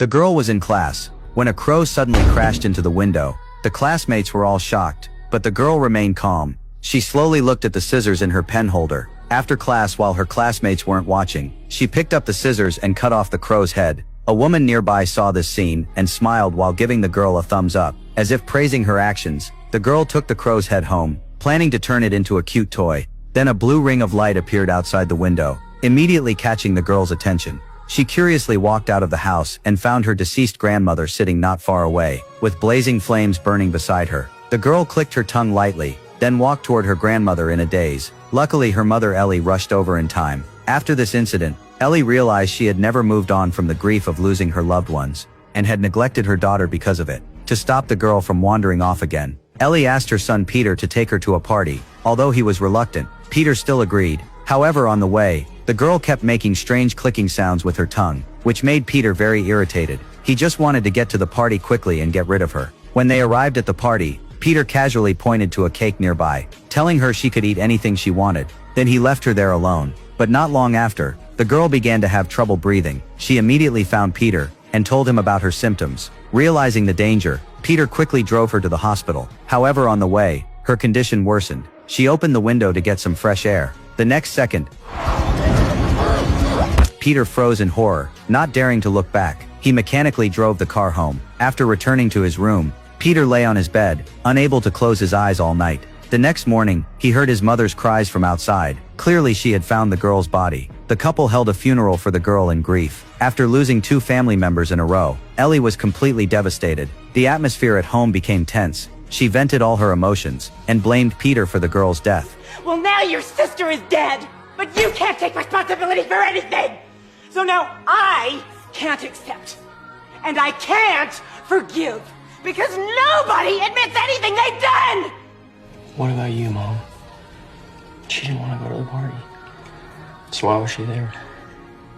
The girl was in class when a crow suddenly crashed into the window. The classmates were all shocked, but the girl remained calm. She slowly looked at the scissors in her pen holder. After class, while her classmates weren't watching, she picked up the scissors and cut off the crow's head. A woman nearby saw this scene and smiled while giving the girl a thumbs up, as if praising her actions. The girl took the crow's head home, planning to turn it into a cute toy. Then a blue ring of light appeared outside the window, immediately catching the girl's attention. She curiously walked out of the house and found her deceased grandmother sitting not far away, with blazing flames burning beside her. The girl clicked her tongue lightly, then walked toward her grandmother in a daze. Luckily, her mother Ellie rushed over in time. After this incident, Ellie realized she had never moved on from the grief of losing her loved ones, and had neglected her daughter because of it. To stop the girl from wandering off again, Ellie asked her son Peter to take her to a party. Although he was reluctant, Peter still agreed. However, on the way, the girl kept making strange clicking sounds with her tongue, which made Peter very irritated. He just wanted to get to the party quickly and get rid of her. When they arrived at the party, Peter casually pointed to a cake nearby, telling her she could eat anything she wanted. Then he left her there alone. But not long after, the girl began to have trouble breathing. She immediately found Peter and told him about her symptoms. Realizing the danger, Peter quickly drove her to the hospital. However, on the way, her condition worsened. She opened the window to get some fresh air. The next second, Peter froze in horror, not daring to look back. He mechanically drove the car home. After returning to his room, Peter lay on his bed, unable to close his eyes all night. The next morning, he heard his mother's cries from outside. Clearly, she had found the girl's body. The couple held a funeral for the girl in grief. After losing 2 family members in a row, Ellie was completely devastated. The atmosphere at home became tense. She vented all her emotions and blamed Peter for the girl's death. Well, now your sister is dead, but you can't take responsibility for anything. So now I can't accept, and I can't forgive, because nobody admits anything they've done. What about you, Mom? She didn't want to go to the party. So why was she there?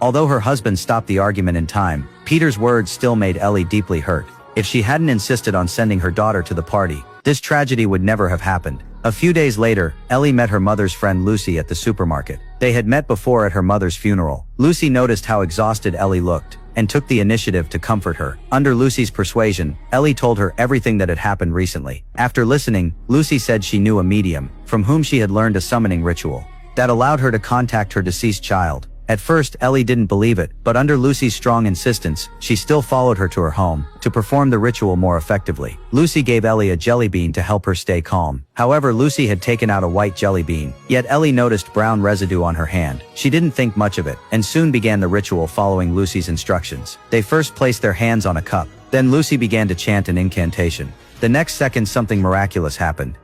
Although her husband stopped the argument in time, Peter's words still made Ellie deeply hurt. If she hadn't insisted on sending her daughter to the party, this tragedy would never have happened. A few days later, Ellie met her mother's friend Lucy at the supermarket. They had met before at her mother's funeral. Lucy noticed how exhausted Ellie looked and took the initiative to comfort her. Under Lucy's persuasion, Ellie told her everything that had happened recently. After listening, Lucy said she knew a medium from whom she had learned a summoning ritual that allowed her to contact her deceased child. At first, Ellie didn't believe it, but under Lucy's strong insistence, she still followed her to her home to perform the ritual more effectively. Lucy gave Ellie a jelly bean to help her stay calm. However, Lucy had taken out a white jelly bean, yet Ellie noticed brown residue on her hand. She didn't think much of it, and soon began the ritual following Lucy's instructions. They first placed their hands on a cup. Then Lucy began to chant an incantation. The next second, something miraculous happened.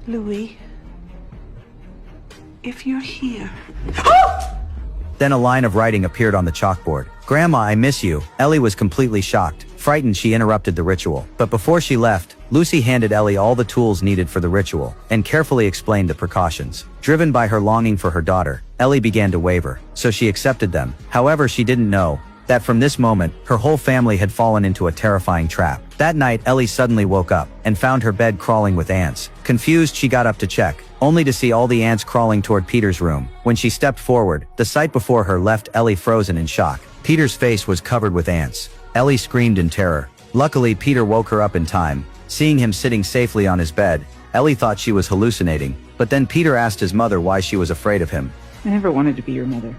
Louis, if you're here... Then a line of writing appeared on the chalkboard. "Grandma, I miss you." Ellie was completely shocked. Frightened, she interrupted the ritual. But before she left, Lucy handed Ellie all the tools needed for the ritual, and carefully explained the precautions. Driven by her longing for her daughter, Ellie began to waver, so she accepted them. However, she didn't know that from this moment, her whole family had fallen into a terrifying trap. That night, Ellie suddenly woke up and found her bed crawling with ants. Confused, she got up to check, only to see all the ants crawling toward Peter's room. When she stepped forward, the sight before her left Ellie frozen in shock. Peter's face was covered with ants. Ellie screamed in terror. Luckily, Peter woke her up in time. Seeing him sitting safely on his bed, Ellie thought she was hallucinating, but then Peter asked his mother why she was afraid of him. I never wanted to be your mother.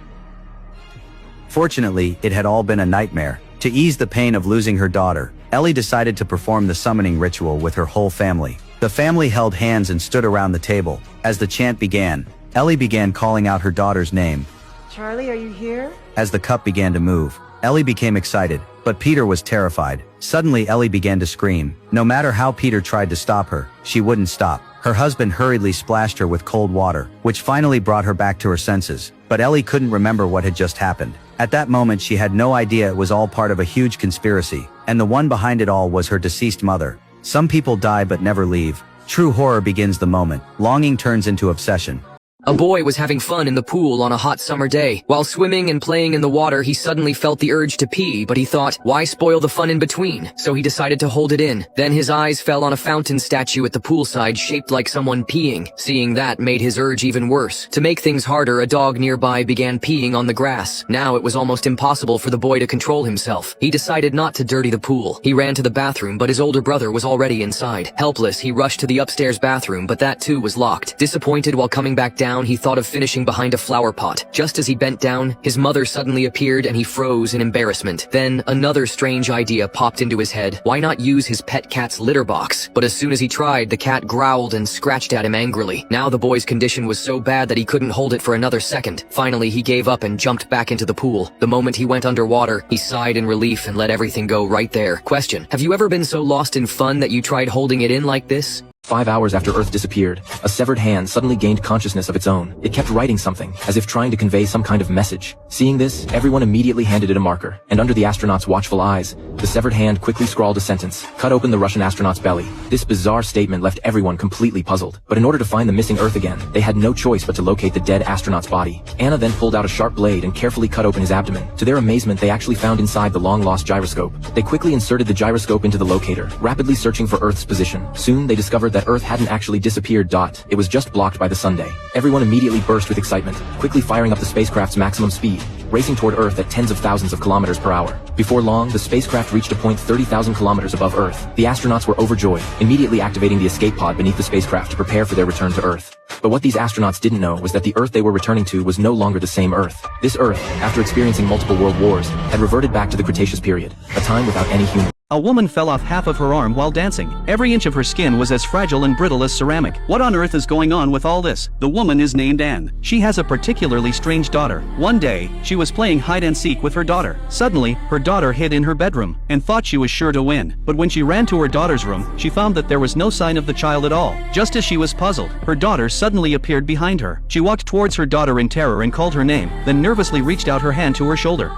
Fortunately, it had all been a nightmare. To ease the pain of losing her daughter, Ellie decided to perform the summoning ritual with her whole family. The family held hands and stood around the table. As the chant began, Ellie began calling out her daughter's name. Charlie, are you here? As the cup began to move, Ellie became excited, but Peter was terrified. Suddenly, Ellie began to scream. No matter how Peter tried to stop her, she wouldn't stop. Her husband hurriedly splashed her with cold water, which finally brought her back to her senses. But Ellie couldn't remember what had just happened. At that moment, she had no idea it was all part of a huge conspiracy, and the one behind it all was her deceased mother. Some people die but never leave. True horror begins the moment longing turns into obsession. A boy was having fun in the pool on a hot summer day. While swimming and playing in the water, he suddenly felt the urge to pee, but he thought, why spoil the fun in between? So he decided to hold it in. Then his eyes fell on a fountain statue at the poolside shaped like someone peeing. Seeing that made his urge even worse. To make things harder, a dog nearby began peeing on the grass. Now it was almost impossible for the boy to control himself. He decided not to dirty the pool. He ran to the bathroom, but his older brother was already inside. Helpless, he rushed to the upstairs bathroom, but that too was locked. Disappointed while coming back down, he thought of finishing behind a flower pot. Just as he bent down, his mother suddenly appeared and he froze in embarrassment. Then, another strange idea popped into his head. Why not use his pet cat's litter box? But as soon as he tried, the cat growled and scratched at him angrily. Now the boy's condition was so bad that he couldn't hold it for another second. Finally, he gave up and jumped back into the pool. The moment he went underwater, he sighed in relief and let everything go right there. Question: have you ever been so lost in fun that you tried holding it in like this? 5 hours after Earth disappeared, a severed hand suddenly gained consciousness of its own. It kept writing something, as if trying to convey some kind of message. Seeing this, everyone immediately handed it a marker, and under the astronaut's watchful eyes, the severed hand quickly scrawled a sentence: cut open the Russian astronaut's belly. This bizarre statement left everyone completely puzzled. But in order to find the missing Earth again, they had no choice but to locate the dead astronaut's body. Anna then pulled out a sharp blade and carefully cut open his abdomen. To their amazement, they actually found inside the long-lost gyroscope. They quickly inserted the gyroscope into the locator, rapidly searching for Earth's position. Soon, they discovered that Earth hadn't actually disappeared. It was just blocked by the Sunday. Everyone immediately burst with excitement, quickly firing up the spacecraft's maximum speed, racing toward Earth at tens of thousands of kilometers per hour. Before long, the spacecraft reached a point 30,000 kilometers above Earth. The astronauts were overjoyed, immediately activating the escape pod beneath the spacecraft to prepare for their return to Earth. But what these astronauts didn't know was that the Earth they were returning to was no longer the same Earth. This Earth, after experiencing multiple world wars, had reverted back to the Cretaceous period, a time without any human. A woman fell off half of her arm while dancing. Every inch of her skin was as fragile and brittle as ceramic. What on earth is going on with all this? The woman is named Anne. She has a particularly strange daughter. One day, she was playing hide and seek with her daughter. Suddenly, her daughter hid in her bedroom and thought she was sure to win. But when she ran to her daughter's room, she found that there was no sign of the child at all. Just as she was puzzled, her daughter suddenly appeared behind her. She walked towards her daughter in terror and called her name, then nervously reached out her hand to her shoulder.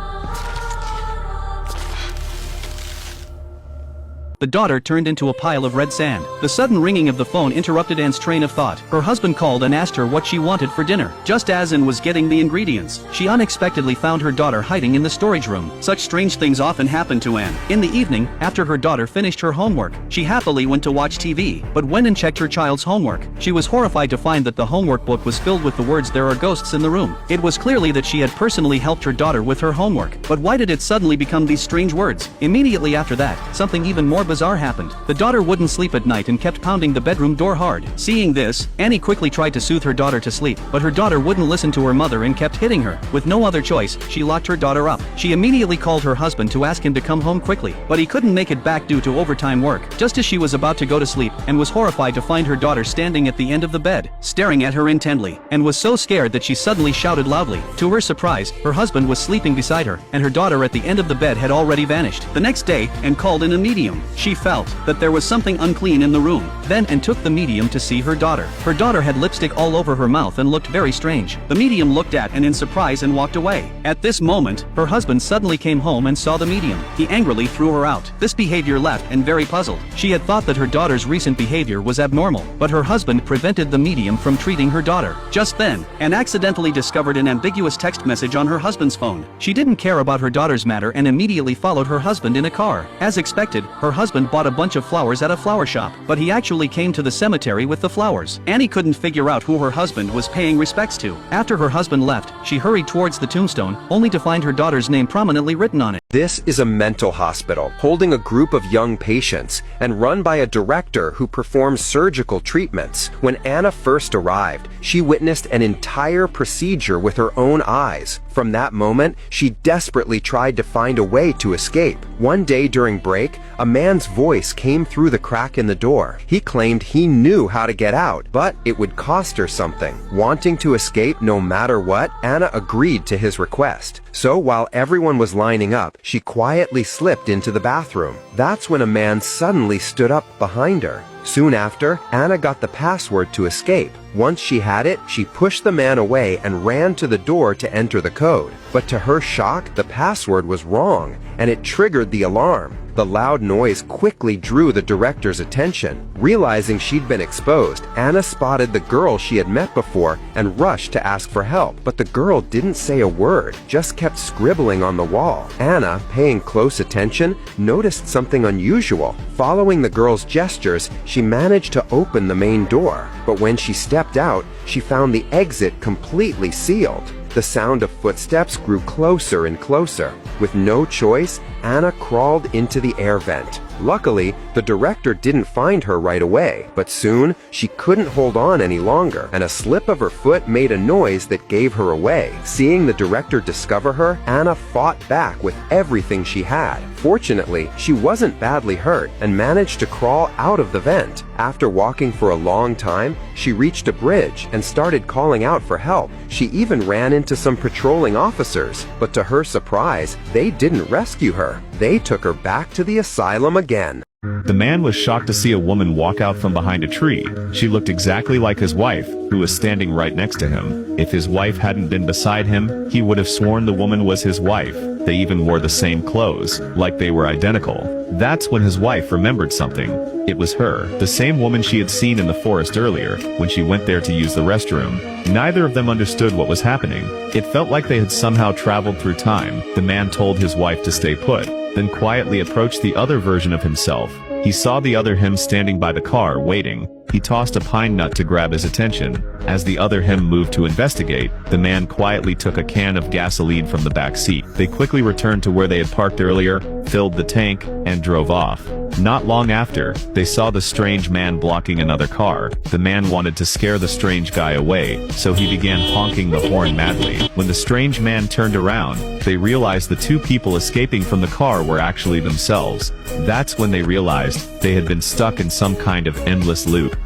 The daughter turned into a pile of red sand. The sudden ringing of the phone interrupted Anne's train of thought. Her husband called and asked her what she wanted for dinner. Just as Anne was getting the ingredients, she unexpectedly found her daughter hiding in the storage room. Such strange things often happen to Anne. In the evening, after her daughter finished her homework, she happily went to watch TV, but went and checked her child's homework. She was horrified to find that the homework book was filled with the words "there are ghosts in the room." It was clearly that she had personally helped her daughter with her homework. But why did it suddenly become these strange words? Immediately after that, something even more bizarre happened. The daughter wouldn't sleep at night and kept pounding the bedroom door hard. Seeing this, Annie quickly tried to soothe her daughter to sleep, but her daughter wouldn't listen to her mother and kept hitting her. With no other choice, she locked her daughter up. She immediately called her husband to ask him to come home quickly, but he couldn't make it back due to overtime work. Just as she was about to go to sleep, and was horrified to find her daughter standing at the end of the bed, staring at her intently, and was so scared that she suddenly shouted loudly. To her surprise, her husband was sleeping beside her, and her daughter at the end of the bed had already vanished. The next day, Anne called in a medium. She felt that there was something unclean in the room. Then Anne took the medium to see her daughter. Her daughter had lipstick all over her mouth and looked very strange. The medium looked at Anne in surprise and walked away. At this moment, her husband suddenly came home and saw the medium. He angrily threw her out. This behavior left Anne very puzzled. She had thought that her daughter's recent behavior was abnormal, but her husband prevented the medium from treating her daughter. Just then, Anne accidentally discovered an ambiguous text message on her husband's phone. She didn't care about her daughter's matter and immediately followed her husband in a car. As expected, her husband bought a bunch of flowers at a flower shop, but he actually came to the cemetery with the flowers. Annie couldn't figure out who her husband was paying respects to. After her husband left, she hurried towards the tombstone, only to find her daughter's name prominently written on it. This is a mental hospital holding a group of young patients and run by a director who performs surgical treatments. When Anna first arrived, she witnessed an entire procedure with her own eyes. From that moment, she desperately tried to find a way to escape. One day during break, a man's voice came through the crack in the door. He claimed he knew how to get out, but it would cost her something. Wanting to escape no matter what, Anna agreed to his request. So while everyone was lining up, she quietly slipped into the bathroom. That's when a man suddenly stood up behind her. Soon after, Anna got the password to escape. Once she had it, she pushed the man away and ran to the door to enter the code. But to her shock, the password was wrong, and it triggered the alarm. The loud noise quickly drew the director's attention. Realizing she'd been exposed, Anna spotted the girl she had met before and rushed to ask for help. But the girl didn't say a word, just kept scribbling on the wall. Anna, paying close attention, noticed something unusual. Following the girl's gestures, she managed to open the main door. But when she stepped out, she found the exit completely sealed. The sound of footsteps grew closer and closer. With no choice, Anna crawled into the air vent. Luckily, the director didn't find her right away, but soon she couldn't hold on any longer, and a slip of her foot made a noise that gave her away. Seeing the director discover her, Anna fought back with everything she had. Fortunately, she wasn't badly hurt and managed to crawl out of the vent. After walking for a long time, she reached a bridge and started calling out for help. She even ran into some patrolling officers, but to her surprise, they didn't rescue her. They took her back to the asylum again. The man was shocked to see a woman walk out from behind a tree. She looked exactly like his wife, who was standing right next to him. If his wife hadn't been beside him, he would have sworn the woman was his wife. They even wore the same clothes, like they were identical. That's when his wife remembered something. It was her, the same woman she had seen in the forest earlier, when she went there to use the restroom. Neither of them understood what was happening. It felt like they had somehow traveled through time. The man told his wife to stay put, then quietly approached the other version of himself. He saw the other him standing by the car, waiting. He tossed a pine nut to grab his attention. As the other him moved to investigate, the man quietly took a can of gasoline from the back seat. They quickly returned to where they had parked earlier, filled the tank, and drove off. Not long after, they saw the strange man blocking another car. The man wanted to scare the strange guy away, so he began honking the horn madly. When the strange man turned around, they realized the two people escaping from the car were actually themselves. That's when they realized they had been stuck in some kind of endless loop.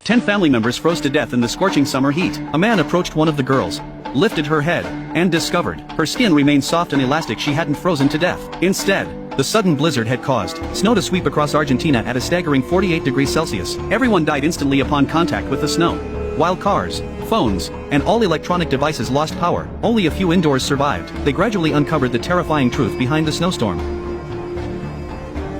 10 family members froze to death in the scorching summer heat. A man approached one of the girls, lifted her head, and discovered her skin remained soft and elastic. She hadn't frozen to death. Instead, the sudden blizzard had caused snow to sweep across Argentina at a staggering 48 degrees Celsius. Everyone died instantly upon contact with the snow. While cars, phones, and all electronic devices lost power, only a few indoors survived. They gradually uncovered the terrifying truth behind the snowstorm.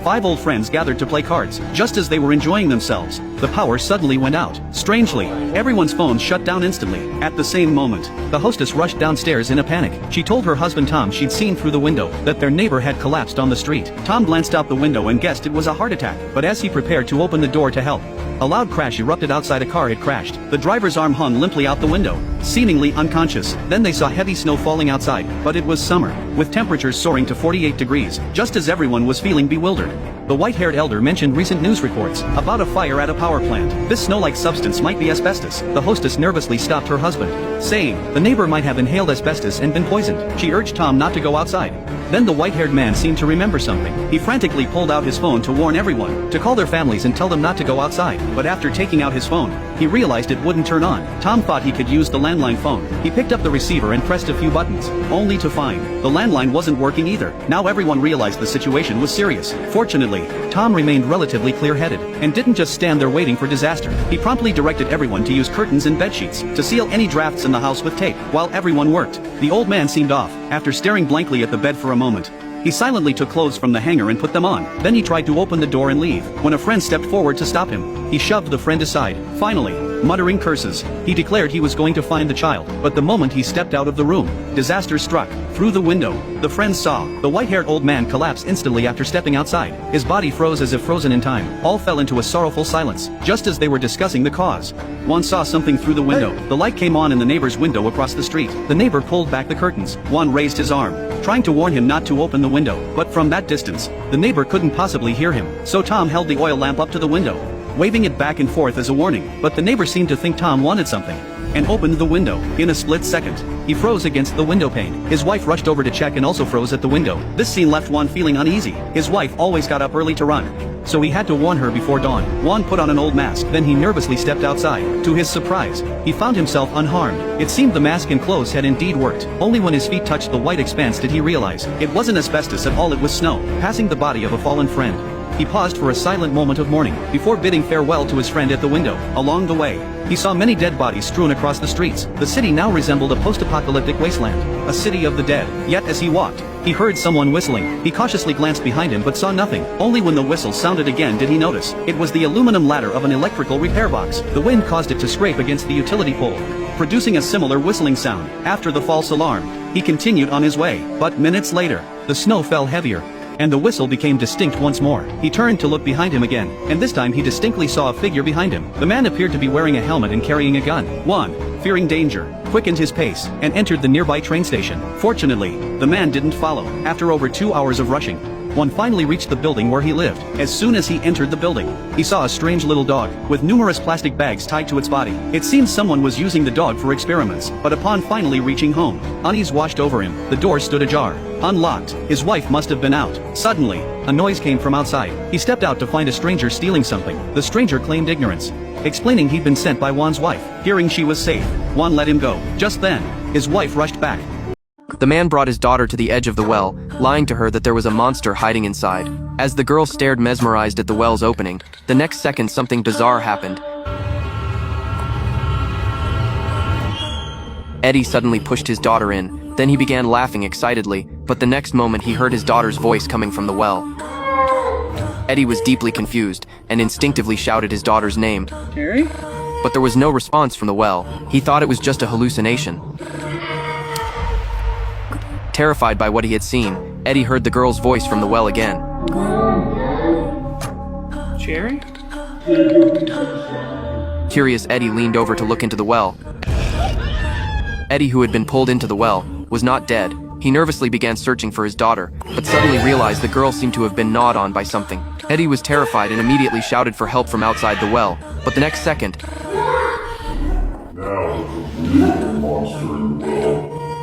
5 old friends gathered to play cards. Just as they were enjoying themselves, the power suddenly went out. Strangely, everyone's phones shut down instantly. At the same moment, the hostess rushed downstairs in a panic. She told her husband Tom she'd seen through the window that their neighbor had collapsed on the street. Tom glanced out the window and guessed it was a heart attack, but as he prepared to open the door to help, a loud crash erupted outside. A car had crashed. The driver's arm hung limply out the window, seemingly unconscious. Then they saw heavy snow falling outside, but it was summer, with temperatures soaring to 48 degrees. Just as everyone was feeling bewildered, the white-haired elder mentioned recent news reports about a fire at a power plant. This snow-like substance might be asbestos. The hostess nervously stopped her husband, saying the neighbor might have inhaled asbestos and been poisoned. She urged Tom not to go outside. Then the white-haired man seemed to remember something. He frantically pulled out his phone to warn everyone to call their families and tell them not to go outside. But after taking out his phone, he realized it wouldn't turn on. Tom thought he could use the landline phone. He picked up the receiver and pressed a few buttons, only to find the landline wasn't working either. Now everyone realized the situation was serious. Fortunately, Tom remained relatively clear-headed and didn't just stand there waiting for disaster. He promptly directed everyone to use curtains and bedsheets to seal any drafts in the house with tape. While everyone worked, the old man seemed off. After staring blankly at the bed for a moment, he silently took clothes from the hanger and put them on. Then he tried to open the door and leave, when a friend stepped forward to stop him. He shoved the friend aside. Finally, muttering curses, he declared he was going to find the child. But the moment he stepped out of the room, disaster struck. Through the window, the friends saw the white-haired old man collapse instantly after stepping outside. His body froze as if frozen in time. All fell into a sorrowful silence. Just as they were discussing the cause, Juan saw something through the window. The light came on in the neighbor's window across the street. The neighbor pulled back the curtains. Juan raised his arm, trying to warn him not to open the window. But from that distance, the neighbor couldn't possibly hear him. So Tom held the oil lamp up to the window, waving it back and forth as a warning. But the neighbor seemed to think Tom wanted something, and opened the window. In a split second, he froze against the window pane. His wife rushed over to check and also froze at the window. This scene left Juan feeling uneasy. His wife always got up early to run, so he had to warn her before dawn. Juan put on an old mask, then he nervously stepped outside. To his surprise, he found himself unharmed. It seemed the mask and clothes had indeed worked. Only when his feet touched the white expanse did he realize it wasn't asbestos at all, it was snow, passing the body of a fallen friend. He paused for a silent moment of mourning, before bidding farewell to his friend at the window. Along the way, he saw many dead bodies strewn across the streets. The city now resembled a post-apocalyptic wasteland, a city of the dead. Yet as he walked, he heard someone whistling. He cautiously glanced behind him but saw nothing. Only when the whistle sounded again did he notice. It was the aluminum ladder of an electrical repair box. The wind caused it to scrape against the utility pole, producing a similar whistling sound. After the false alarm, he continued on his way. But minutes later, the snow fell heavier, and the whistle became distinct once more. He turned to look behind him again, and this time he distinctly saw a figure behind him. The man appeared to be wearing a helmet and carrying a gun. Juan, fearing danger, quickened his pace, and entered the nearby train station. Fortunately, the man didn't follow. After over 2 hours of rushing, Juan finally reached the building where he lived. As soon as he entered the building, he saw a strange little dog, with numerous plastic bags tied to its body. It seemed someone was using the dog for experiments, but upon finally reaching home, unease washed over him. The door stood ajar. Unlocked. His wife must have been out. Suddenly, a noise came from outside. He stepped out to find a stranger stealing something. The stranger claimed ignorance, explaining he'd been sent by Juan's wife. Hearing she was safe, Juan let him go. Just then, his wife rushed back. The man brought his daughter to the edge of the well, lying to her that there was a monster hiding inside. As the girl stared mesmerized at the well's opening, the next second something bizarre happened. Eddie suddenly pushed his daughter in, then he began laughing excitedly, but the next moment he heard his daughter's voice coming from the well. Eddie was deeply confused, and instinctively shouted his daughter's name. Jerry? But there was no response from the well. He thought it was just a hallucination. Terrified by what he had seen, Eddie heard the girl's voice from the well again. Jerry? Curious, Eddie leaned over to look into the well. Eddie, who had been pulled into the well, was not dead. He nervously began searching for his daughter, but suddenly realized the girl seemed to have been gnawed on by something. Eddie was terrified and immediately shouted for help from outside the well, but the next second,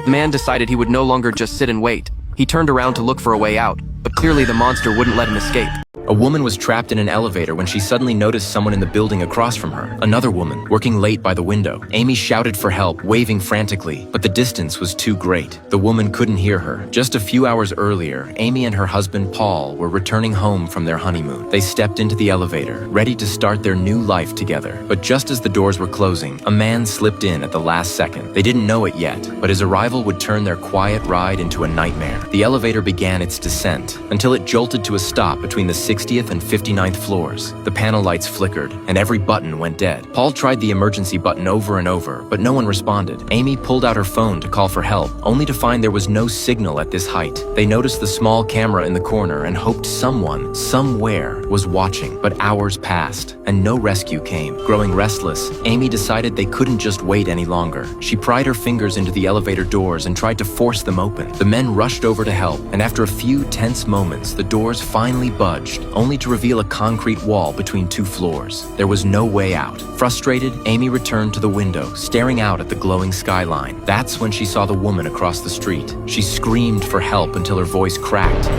the man decided he would no longer just sit and wait. He turned around to look for a way out, but clearly the monster wouldn't let him escape. A woman was trapped in an elevator when she suddenly noticed someone in the building across from her. Another woman, working late by the window. Amy shouted for help, waving frantically, but the distance was too great. The woman couldn't hear her. Just a few hours earlier, Amy and her husband Paul were returning home from their honeymoon. They stepped into the elevator, ready to start their new life together. But just as the doors were closing, a man slipped in at the last second. They didn't know it yet, but his arrival would turn their quiet ride into a nightmare. The elevator began its descent, until it jolted to a stop between the 60th and 59th floors. The panel lights flickered, and every button went dead. Paul tried the emergency button over and over, but no one responded. Amy pulled out her phone to call for help, only to find there was no signal at this height. They noticed the small camera in the corner and hoped someone, somewhere, was watching. But hours passed, and no rescue came. Growing restless, Amy decided they couldn't just wait any longer. She pried her fingers into the elevator doors and tried to force them open. The men rushed over to help, and after a few tense moments, the doors finally budged, only to reveal a concrete wall between two floors. There was no way out. Frustrated, Amy returned to the window, staring out at the glowing skyline. That's when she saw the woman across the street. She screamed for help until her voice cracked.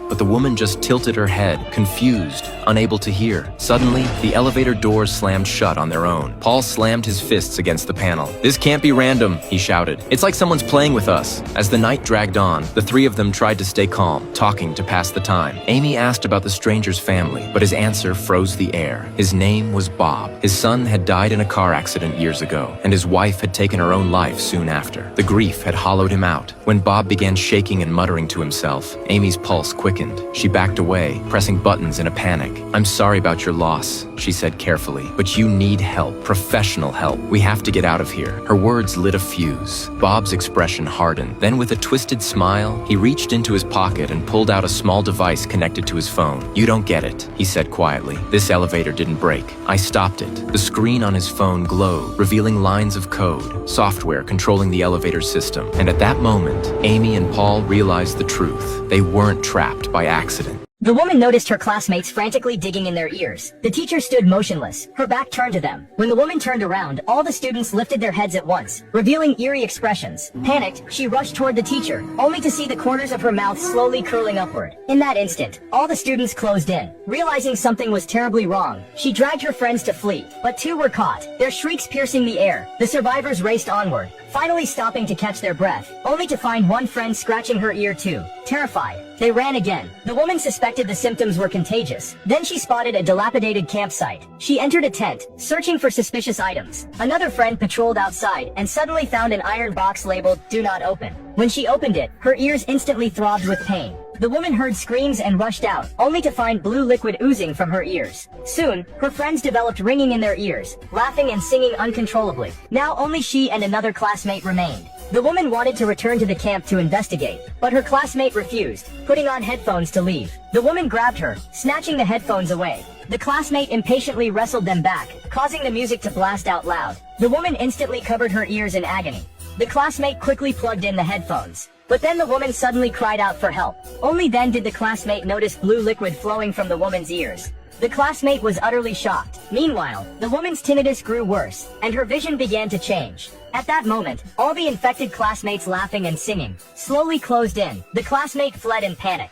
But the woman just tilted her head, confused, unable to hear. Suddenly, the elevator doors slammed shut on their own. Paul slammed his fists against the panel. "This can't be random," he shouted. "It's like someone's playing with us." As the night dragged on, the three of them tried to stay calm, talking to pass the time. Amy asked about the stranger's family, but his answer froze the air. His name was Bob. His son had died in a car accident years ago, and his wife had taken her own life soon after. The grief had hollowed him out. When Bob began shaking and muttering to himself, Amy's pulse quickened. She backed away, pressing buttons in a panic. "I'm sorry about your loss," she said carefully, "but you need help, professional help. We have to get out of here." Her words lit a fuse. Bob's expression hardened. Then with a twisted smile, he reached into his pocket and pulled out a small device connected to his phone. "You don't get it," he said quietly. "This elevator didn't break. I stopped it." The screen on his phone glowed, revealing lines of code, software controlling the elevator system. And at that moment, Amy and Paul realized the truth. They weren't trapped by accident. The woman noticed her classmates frantically digging in their ears. The teacher stood motionless, her back turned to them. When the woman turned around, all the students lifted their heads at once, revealing eerie expressions. Panicked, she rushed toward the teacher, only to see the corners of her mouth slowly curling upward. In that instant, all the students closed in. Realizing something was terribly wrong, she dragged her friends to flee, but two were caught, their shrieks piercing the air. The survivors raced onward, finally stopping to catch their breath, only to find one friend scratching her ear too. Terrified, they ran again. The woman suspected the symptoms were contagious. Then she spotted a dilapidated campsite. She entered a tent, searching for suspicious items. Another friend patrolled outside and suddenly found an iron box labeled, "Do not open." When she opened it, her ears instantly throbbed with pain. The woman heard screams and rushed out, only to find blue liquid oozing from her ears. Soon, her friends developed ringing in their ears, laughing and singing uncontrollably. Now only she and another classmate remained. The woman wanted to return to the camp to investigate, but her classmate refused, putting on headphones to leave. The woman grabbed her, snatching the headphones away. The classmate impatiently wrestled them back, causing the music to blast out loud. The woman instantly covered her ears in agony. The classmate quickly plugged in the headphones. But then the woman suddenly cried out for help. Only then did the classmate notice blue liquid flowing from the woman's ears. The classmate was utterly shocked. Meanwhile, the woman's tinnitus grew worse, and her vision began to change. At that moment, all the infected classmates laughing and singing slowly closed in. The classmate fled in panic.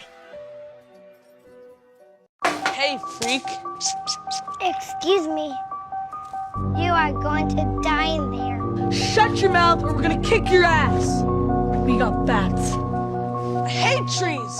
Hey, freak. Excuse me. You are going to die in there. Shut your mouth or we're gonna kick your ass. We got bats. I hate trees.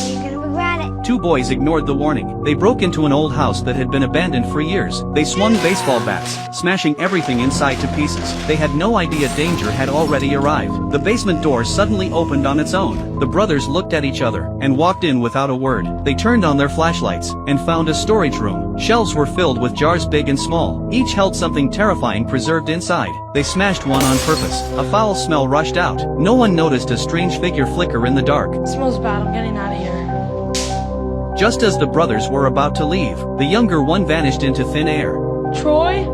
You're gonna regret it. Two boys ignored the warning. They broke into an old house that had been abandoned for years. They swung baseball bats, smashing everything inside to pieces. They had no idea danger had already arrived. The basement door suddenly opened on its own. The brothers looked at each other and walked in without a word. They turned on their flashlights and found a storage room. Shelves were filled with jars big and small. Each held something terrifying preserved inside. They smashed one on purpose. A foul smell rushed out. No one noticed a strange figure flicker in the dark. It smells bad. I'm getting out of here. Just as the brothers were about to leave, the younger one vanished into thin air. Troy?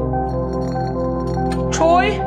Troy?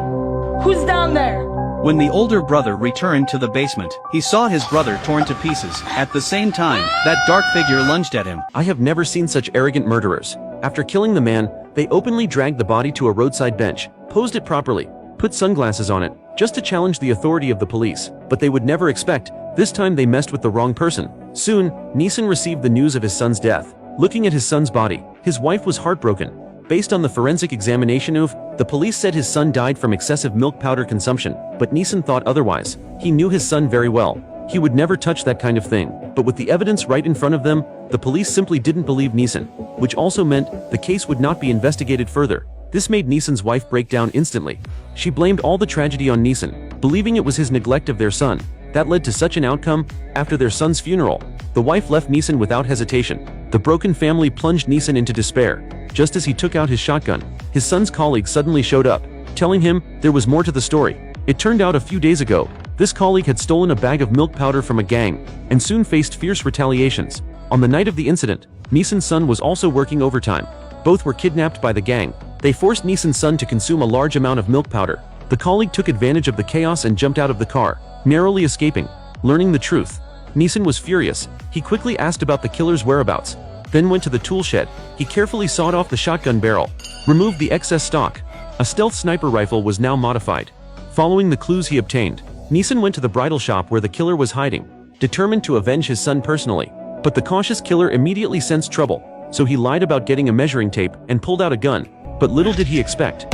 Who's down there? When the older brother returned to the basement, he saw his brother torn to pieces. At the same time, that dark figure lunged at him. I have never seen such arrogant murderers. After killing the man, they openly dragged the body to a roadside bench, posed it properly, put sunglasses on it, just to challenge the authority of the police. But they would never expect, this time they messed with the wrong person. Soon, Neeson received the news of his son's death. Looking at his son's body, his wife was heartbroken. Based on the forensic examination the police said his son died from excessive milk powder consumption, but Neeson thought otherwise. He knew his son very well. He would never touch that kind of thing. But with the evidence right in front of them, the police simply didn't believe Neeson, which also meant the case would not be investigated further. This made Neeson's wife break down instantly. She blamed all the tragedy on Neeson, believing it was his neglect of their son that led to such an outcome. After their son's funeral, the wife left Neeson without hesitation. The broken family plunged Neeson into despair. Just as he took out his shotgun, his son's colleague suddenly showed up, telling him there was more to the story. It turned out a few days ago, this colleague had stolen a bag of milk powder from a gang, and soon faced fierce retaliations. On the night of the incident, Neeson's son was also working overtime. Both were kidnapped by the gang. They forced Neeson's son to consume a large amount of milk powder. The colleague took advantage of the chaos and jumped out of the car, narrowly escaping. Learning the truth, Neeson was furious. He quickly asked about the killer's whereabouts, then went to the tool shed. He carefully sawed off the shotgun barrel, removed the excess stock. A stealth sniper rifle was now modified. Following the clues he obtained, Neeson went to the bridal shop where the killer was hiding, determined to avenge his son personally. But the cautious killer immediately sensed trouble, so he lied about getting a measuring tape and pulled out a gun. But little did he expect.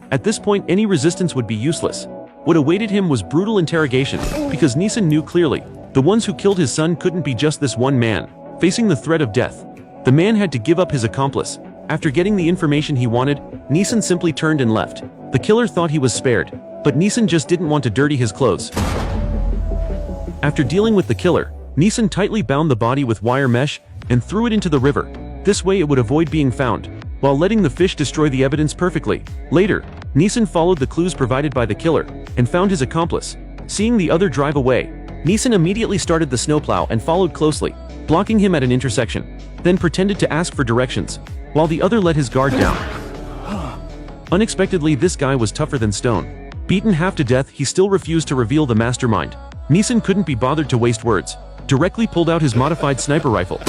At this point, any resistance would be useless. What awaited him was brutal interrogation, because Neeson knew clearly, the ones who killed his son couldn't be just this one man. Facing the threat of death, the man had to give up his accomplice. After getting the information he wanted, Neeson simply turned and left. The killer thought he was spared, but Neeson just didn't want to dirty his clothes. After dealing with the killer, Neeson tightly bound the body with wire mesh and threw it into the river. This way it would avoid being found, while letting the fish destroy the evidence perfectly. Later, Neeson followed the clues provided by the killer and found his accomplice. Seeing the other drive away, Neeson immediately started the snowplow and followed closely, blocking him at an intersection, then pretended to ask for directions, while the other let his guard down. Unexpectedly, this guy was tougher than stone. Beaten half to death, he still refused to reveal the mastermind. Neeson couldn't be bothered to waste words, directly pulled out his modified sniper rifle.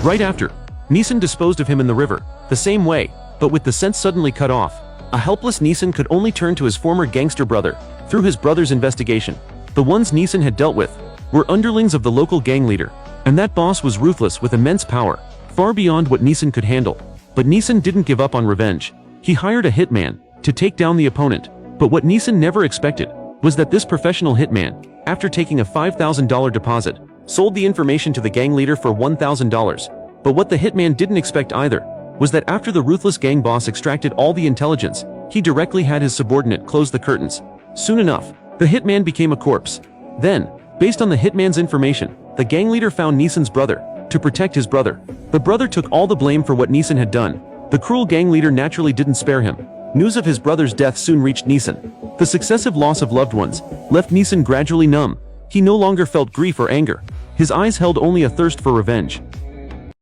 Right after, Neeson disposed of him in the river, the same way, but with the scent suddenly cut off. A helpless Neeson could only turn to his former gangster brother. Through his brother's investigation, the ones Neeson had dealt with were underlings of the local gang leader, and that boss was ruthless with immense power, far beyond what Neeson could handle. But Neeson didn't give up on revenge. He hired a hitman to take down the opponent. But what Neeson never expected was that this professional hitman, after taking a $5,000 deposit, sold the information to the gang leader for $1,000. But what the hitman didn't expect either was that after the ruthless gang boss extracted all the intelligence, he directly had his subordinate close the curtains. Soon enough, the hitman became a corpse. Then, based on the hitman's information, the gang leader found Neeson's brother to protect his brother. The brother took all the blame for what Neeson had done. The cruel gang leader naturally didn't spare him. News of his brother's death soon reached Neeson. The successive loss of loved ones left Neeson gradually numb. He no longer felt grief or anger. His eyes held only a thirst for revenge.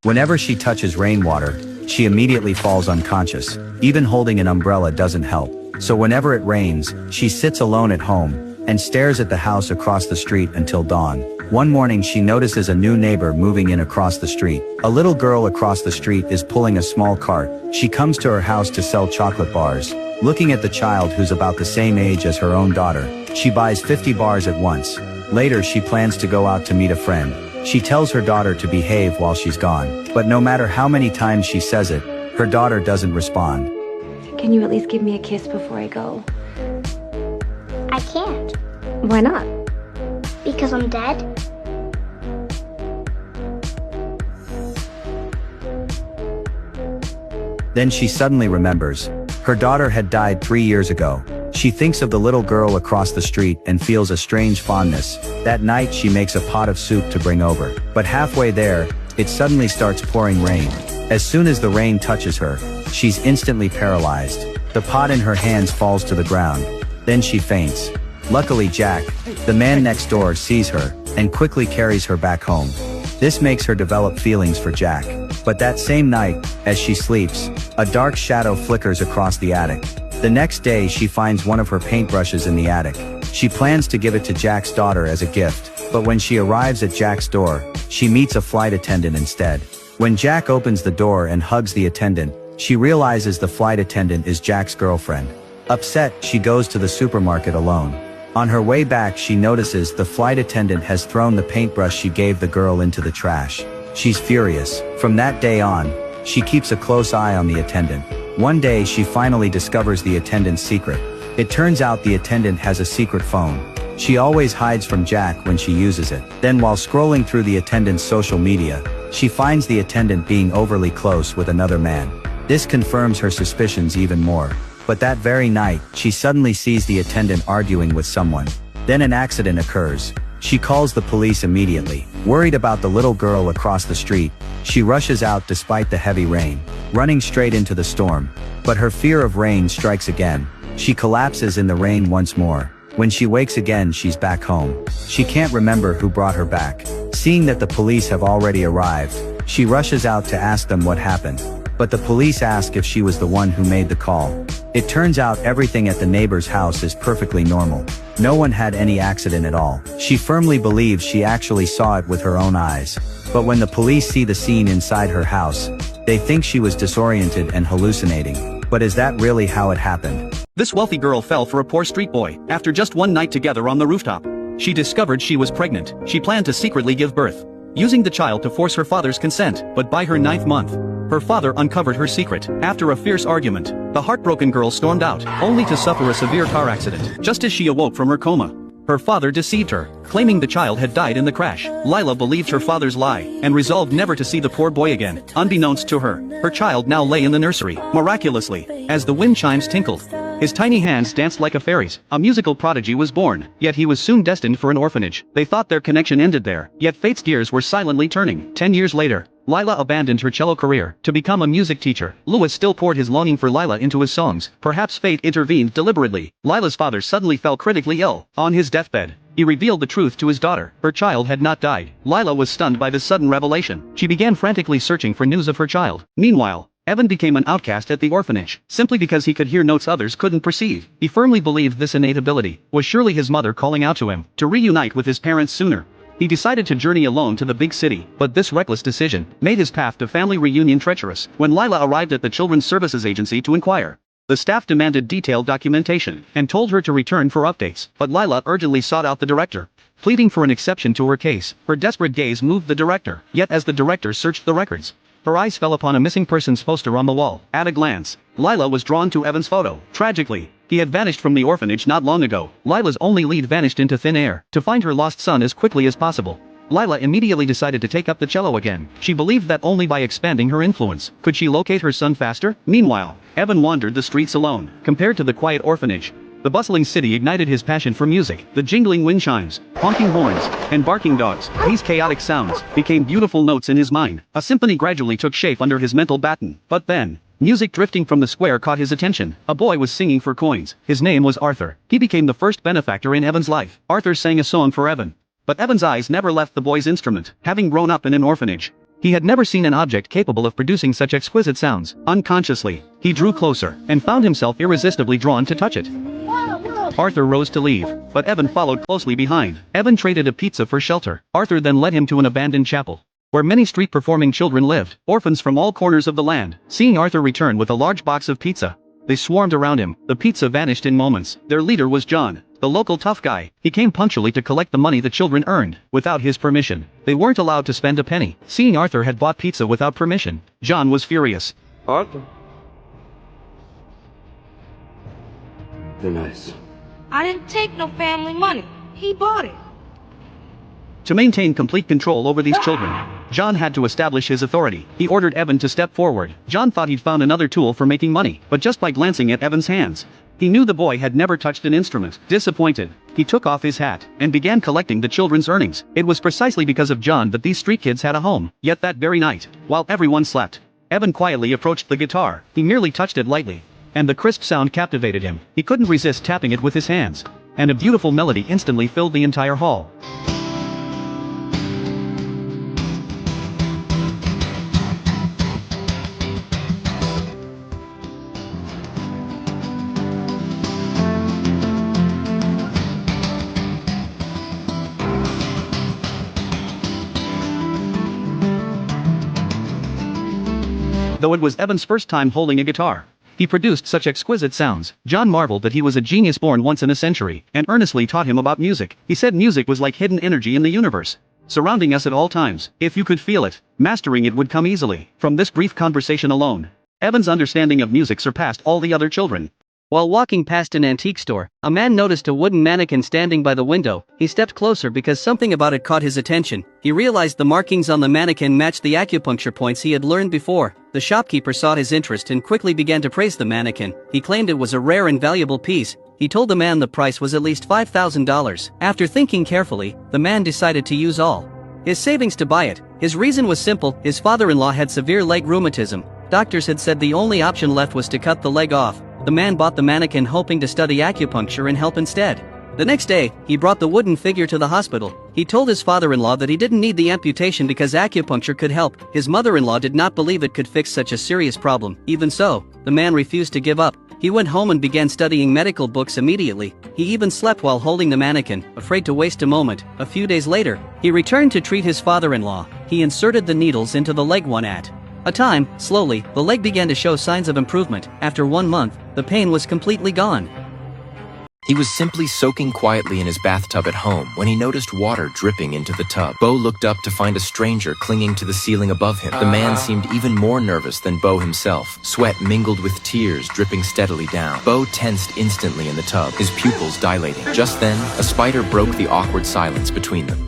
Whenever she touches rainwater, she immediately falls unconscious. Even holding an umbrella doesn't help. So whenever it rains, she sits alone at home and stares at the house across the street until dawn. One morning she notices a new neighbor moving in across the street. A little girl across the street is pulling a small cart. She comes to her house to sell chocolate bars. Looking at the child who's about the same age as her own daughter, she buys 50 bars at once. Later she plans to go out to meet a friend. She tells her daughter to behave while she's gone. But no matter how many times she says it, her daughter doesn't respond. Can you at least give me a kiss before I go? I can't. Why not? Because I'm dead. Then she suddenly remembers. Her daughter had died 3 years ago. She thinks of the little girl across the street and feels a strange fondness. That night she makes a pot of soup to bring over. But halfway there, it suddenly starts pouring rain. As soon as the rain touches her, she's instantly paralyzed. The pot in her hands falls to the ground. Then she faints. Luckily Jack, the man next door, sees her and quickly carries her back home. This makes her develop feelings for Jack. But that same night, as she sleeps, a dark shadow flickers across the attic. The next day she finds one of her paintbrushes in the attic. She plans to give it to Jack's daughter as a gift, but when she arrives at Jack's door, she meets a flight attendant instead. When Jack opens the door and hugs the attendant, she realizes the flight attendant is Jack's girlfriend. Upset, she goes to the supermarket alone. On her way back she notices the flight attendant has thrown the paintbrush she gave the girl into the trash. She's furious. From that day on, she keeps a close eye on the attendant. One day she finally discovers the attendant's secret. It turns out the attendant has a secret phone. She always hides from Jack when she uses it. Then while scrolling through the attendant's social media, she finds the attendant being overly close with another man. This confirms her suspicions even more. But that very night, she suddenly sees the attendant arguing with someone. Then an accident occurs. She calls the police immediately. Worried about the little girl across the street, she rushes out despite the heavy rain, running straight into the storm. But her fear of rain strikes again. She collapses in the rain once more. When she wakes again, she's back home. She can't remember who brought her back. Seeing that the police have already arrived, she rushes out to ask them what happened. But the police ask if she was the one who made the call. It turns out everything at the neighbor's house is perfectly normal. No one had any accident at all. She firmly believes she actually saw it with her own eyes. But when the police see the scene inside her house, they think she was disoriented and hallucinating. But is that really how it happened? This wealthy girl fell for a poor street boy. After just one night together on the rooftop, she discovered she was pregnant. She planned to secretly give birth, using the child to force her father's consent. But by her 9th month, her father uncovered her secret. After a fierce argument, the heartbroken girl stormed out, only to suffer a severe car accident. Just as she awoke from her coma, her father deceived her, claiming the child had died in the crash. Lila believed her father's lie, and resolved never to see the poor boy again. Unbeknownst to her, her child now lay in the nursery. Miraculously, as the wind chimes tinkled, his tiny hands danced like a fairy's. A musical prodigy was born, yet he was soon destined for an orphanage. They thought their connection ended there, yet fate's gears were silently turning. 10 years later, Lila abandoned her cello career to become a music teacher. Louis still poured his longing for Lila into his songs. Perhaps fate intervened deliberately. Lila's father suddenly fell critically ill. On his deathbed, he revealed the truth to his daughter. Her child had not died. Lila was stunned by this sudden revelation. She began frantically searching for news of her child. Meanwhile, Evan became an outcast at the orphanage, simply because he could hear notes others couldn't perceive. He firmly believed this innate ability was surely his mother calling out to him to reunite with his parents sooner. He decided to journey alone to the big city, but this reckless decision made his path to family reunion treacherous. When Lila arrived at the Children's Services Agency to inquire, the staff demanded detailed documentation and told her to return for updates. But Lila urgently sought out the director, pleading for an exception to her case. Her desperate gaze moved the director, yet as the director searched the records, her eyes fell upon a missing persons poster on the wall. At a glance, Lila was drawn to Evan's photo. Tragically, he had vanished from the orphanage not long ago. Lila's only lead vanished into thin air. To find her lost son as quickly as possible, Lila immediately decided to take up the cello again. She believed that only by expanding her influence could she locate her son faster. Meanwhile, Evan wandered the streets alone. Compared to the quiet orphanage, the bustling city ignited his passion for music. The jingling wind chimes, honking horns, and barking dogs, these chaotic sounds, became beautiful notes in his mind. A symphony gradually took shape under his mental baton. But then, music drifting from the square caught his attention. A boy was singing for coins. His name was Arthur. He became the first benefactor in Evan's life. Arthur sang a song for Evan. But Evan's eyes never left the boy's instrument. Having grown up in an orphanage, he had never seen an object capable of producing such exquisite sounds. Unconsciously, he drew closer and found himself irresistibly drawn to touch it. Arthur rose to leave, but Evan followed closely behind. Evan traded a pizza for shelter. Arthur then led him to an abandoned chapel, where many street-performing children lived, orphans from all corners of the land. Seeing Arthur return with a large box of pizza, they swarmed around him. The pizza vanished in moments. Their leader was John, the local tough guy. He came punctually to collect the money the children earned. Without his permission, they weren't allowed to spend a penny. Seeing Arthur had bought pizza without permission, John was furious. Arthur? They're nice. I didn't take no family money. He bought it. To maintain complete control over these children, John had to establish his authority. He ordered Evan to step forward. John thought he'd found another tool for making money, but just by glancing at Evan's hands, he knew the boy had never touched an instrument. Disappointed, he took off his hat and began collecting the children's earnings. It was precisely because of John that these street kids had a home. Yet that very night, while everyone slept, Evan quietly approached the guitar. He merely touched it lightly, and the crisp sound captivated him. He couldn't resist tapping it with his hands, and a beautiful melody instantly filled the entire hall. Though it was Evan's first time holding a guitar, he produced such exquisite sounds. John marveled that he was a genius born once in a century, and earnestly taught him about music. He said music was like hidden energy in the universe, surrounding us at all times. If you could feel it, mastering it would come easily. From this brief conversation alone, Evan's understanding of music surpassed all the other children. While walking past an antique store, a man noticed a wooden mannequin standing by the window. He stepped closer because something about it caught his attention. He realized the markings on the mannequin matched the acupuncture points he had learned before. The shopkeeper saw his interest and quickly began to praise the mannequin. He claimed it was a rare and valuable piece. He told the man the price was at least $5,000. After thinking carefully, the man decided to use all his savings to buy it. His reason was simple: his father-in-law had severe leg rheumatism. Doctors had said the only option left was to cut the leg off. The man bought the mannequin hoping to study acupuncture and help instead. The next day, he brought the wooden figure to the hospital. He told his father-in-law that he didn't need the amputation because acupuncture could help. His mother-in-law did not believe it could fix such a serious problem. Even so, the man refused to give up. He went home and began studying medical books immediately. He even slept while holding the mannequin, afraid to waste a moment. A few days later, he returned to treat his father-in-law. He inserted the needles into the leg one at a time. Slowly, the leg began to show signs of improvement. After 1 month, the pain was completely gone. He was simply soaking quietly in his bathtub at home when he noticed water dripping into the tub. Bo looked up to find a stranger clinging to the ceiling above him. The man seemed even more nervous than Bo himself. Sweat mingled with tears dripping steadily down. Bo tensed instantly in the tub, his pupils dilating. Just then, a spider broke the awkward silence between them.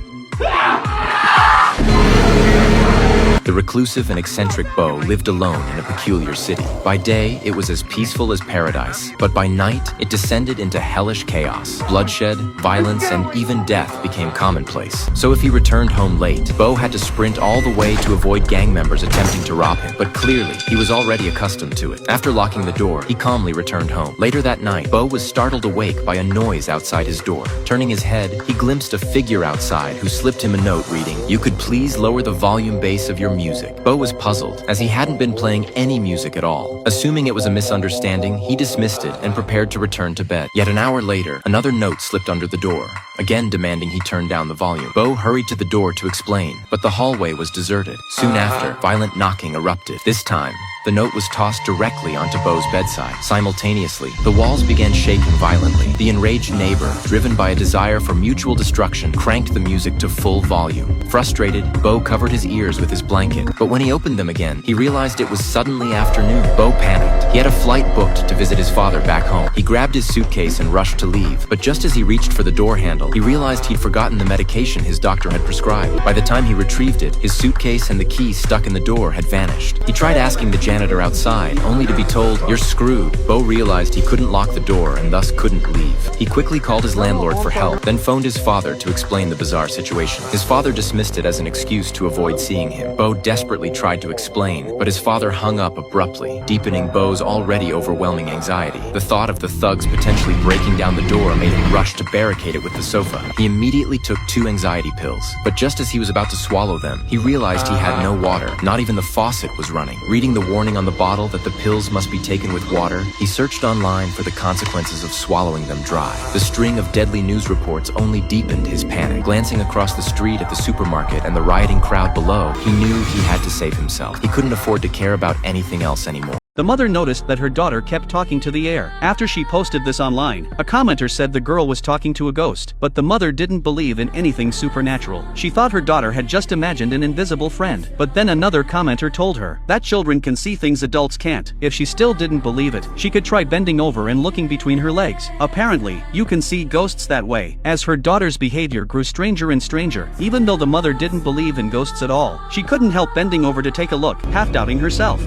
The reclusive and eccentric Bo lived alone in a peculiar city. By day, it was as peaceful as paradise, but by night, it descended into hellish chaos. Bloodshed, violence, and even death became commonplace. So if he returned home late, Bo had to sprint all the way to avoid gang members attempting to rob him. But clearly, he was already accustomed to it. After locking the door, he calmly returned home. Later that night, Bo was startled awake by a noise outside his door. Turning his head, he glimpsed a figure outside who slipped him a note reading, "You could please lower the volume bass of your music." Bo was puzzled, as he hadn't been playing any music at all. Assuming it was a misunderstanding, he dismissed it and prepared to return to bed. Yet an hour later, another note slipped under the door, again demanding he turn down the volume. Bo hurried to the door to explain, but the hallway was deserted. Soon after, violent knocking erupted. This time, The note was tossed directly onto Bo's bedside. Simultaneously, the walls began shaking violently. The enraged neighbor, driven by a desire for mutual destruction, cranked the music to full volume. Frustrated, Bo covered his ears with his blanket, but when he opened them again, he realized it was suddenly afternoon. Bo panicked. He had a flight booked to visit his father back home. He grabbed his suitcase and rushed to leave, but just as he reached for the door handle, he realized he'd forgotten the medication his doctor had prescribed. By the time he retrieved it, his suitcase and the key stuck in the door had vanished. He tried asking the janitor outside, only to be told, "You're screwed." Bo realized he couldn't lock the door and thus couldn't leave. He quickly called his landlord for help, then phoned his father to explain the bizarre situation. His father dismissed it as an excuse to avoid seeing him. Bo desperately tried to explain, but his father hung up abruptly, deepening Bo's already overwhelming anxiety. The thought of the thugs potentially breaking down the door made him rush to barricade it with the sofa. He immediately took 2 anxiety pills, but just as he was about to swallow them, he realized he had no water. Not even the faucet was running. Reading the warning on the bottle that the pills must be taken with water, he searched online for the consequences of swallowing them dry. The string of deadly news reports only deepened his panic. Glancing across the street at the supermarket and the rioting crowd below, he knew he had to save himself. He couldn't afford to care about anything else anymore. The mother noticed that her daughter kept talking to the air. After she posted this online, a commenter said the girl was talking to a ghost, but the mother didn't believe in anything supernatural. She thought her daughter had just imagined an invisible friend. But then another commenter told her that children can see things adults can't. If she still didn't believe it, she could try bending over and looking between her legs. Apparently, you can see ghosts that way. As her daughter's behavior grew stranger and stranger, even though the mother didn't believe in ghosts at all, she couldn't help bending over to take a look, half doubting herself.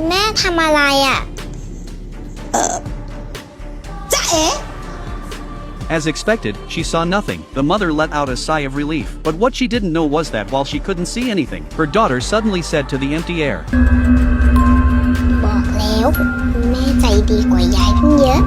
แม่ทำอะไรอ่ะจ๊ะเอ๋ As expected, she saw nothing. The mother let out a sigh of relief. But what she didn't know was that while she couldn't see anything, her daughter suddenly said to the empty air, บอกแล้วแม่ใจดีกว่ายายตั้งเยอะ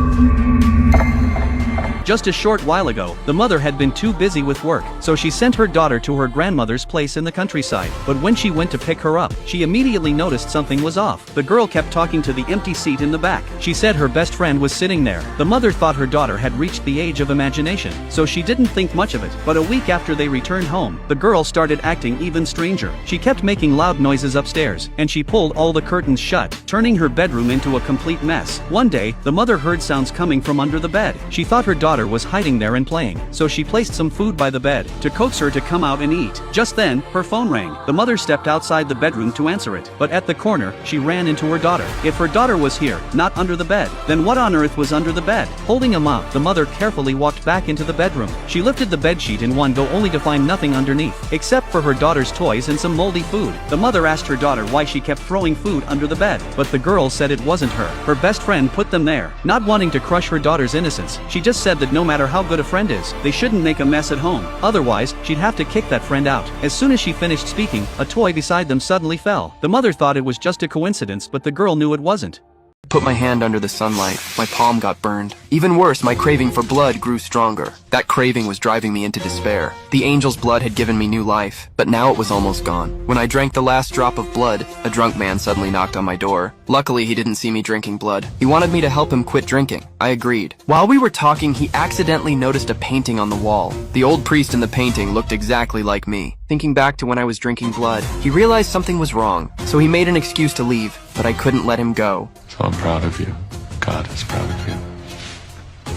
Just a short while ago, the mother had been too busy with work, so she sent her daughter to her grandmother's place in the countryside. But when she went to pick her up, she immediately noticed something was off. The girl kept talking to the empty seat in the back. She said her best friend was sitting there. The mother thought her daughter had reached the age of imagination, so she didn't think much of it. But a week after they returned home, the girl started acting even stranger. She kept making loud noises upstairs, and she pulled all the curtains shut, turning her bedroom into a complete mess. One day, the mother heard sounds coming from under the bed. She thought her daughter was hiding there and playing, so she placed some food by the bed to coax her to come out and eat. Just then, her phone rang. The mother stepped outside the bedroom to answer it, but at the corner, she ran into her daughter. If her daughter was here, not under the bed, then what on earth was under the bed? Holding a mop, the mother carefully walked back into the bedroom. She lifted the bedsheet in one go only to find nothing underneath, except for her daughter's toys and some moldy food. The mother asked her daughter why she kept throwing food under the bed, but the girl said it wasn't her. Her best friend put them there. Not wanting to crush her daughter's innocence, she just said that no matter how good a friend is, they shouldn't make a mess at home. Otherwise, she'd have to kick that friend out. As soon as she finished speaking, a toy beside them suddenly fell. The mother thought it was just a coincidence, but the girl knew it wasn't. Put my hand under the sunlight. My palm got burned. Even worse, my craving for blood grew stronger. That craving was driving me into despair. The angel's blood had given me new life, but now it was almost gone. When I drank the last drop of blood, a drunk man suddenly knocked on my door. Luckily, he didn't see me drinking blood. He wanted me to help him quit drinking. I agreed. While we were talking, he accidentally noticed a painting on the wall. The old priest in the painting looked exactly like me. Thinking back to when I was drinking blood, he realized something was wrong, so he made an excuse to leave, but I couldn't let him go. So I'm proud of you. God is proud of you.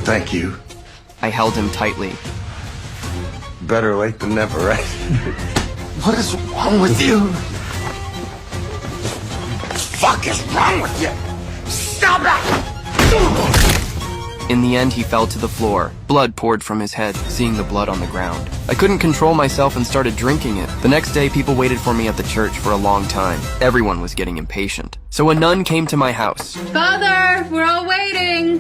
Thank you. I held him tightly. Better late than never, right? What is wrong with you? Fuck is wrong with you? Stop it! In the end, he fell to the floor. Blood poured from his head, seeing the blood on the ground. I couldn't control myself and started drinking it. The next day, people waited for me at the church for a long time. Everyone was getting impatient. So a nun came to my house. Father, we're all waiting.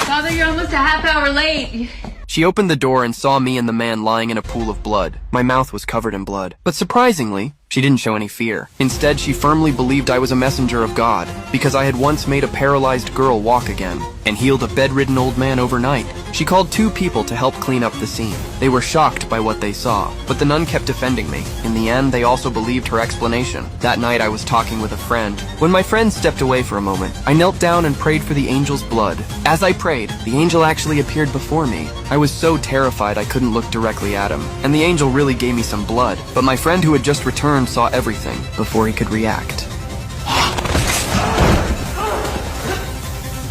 Father, you're almost a half hour late. She opened the door and saw me and the man lying in a pool of blood. My mouth was covered in blood. But surprisingly, She didn't show any fear. Instead, she firmly believed I was a messenger of God, because I had once made a paralyzed girl walk again, and healed a bedridden old man overnight. She called 2 people to help clean up the scene. They were shocked by what they saw, but the nun kept defending me. In the end, they also believed her explanation. That night, I was talking with a friend. When my friend stepped away for a moment, I knelt down and prayed for the angel's blood. As I prayed, the angel actually appeared before me. I was so terrified I couldn't look directly at him, and the angel really gave me some blood, but my friend who had just returned saw everything before he could react.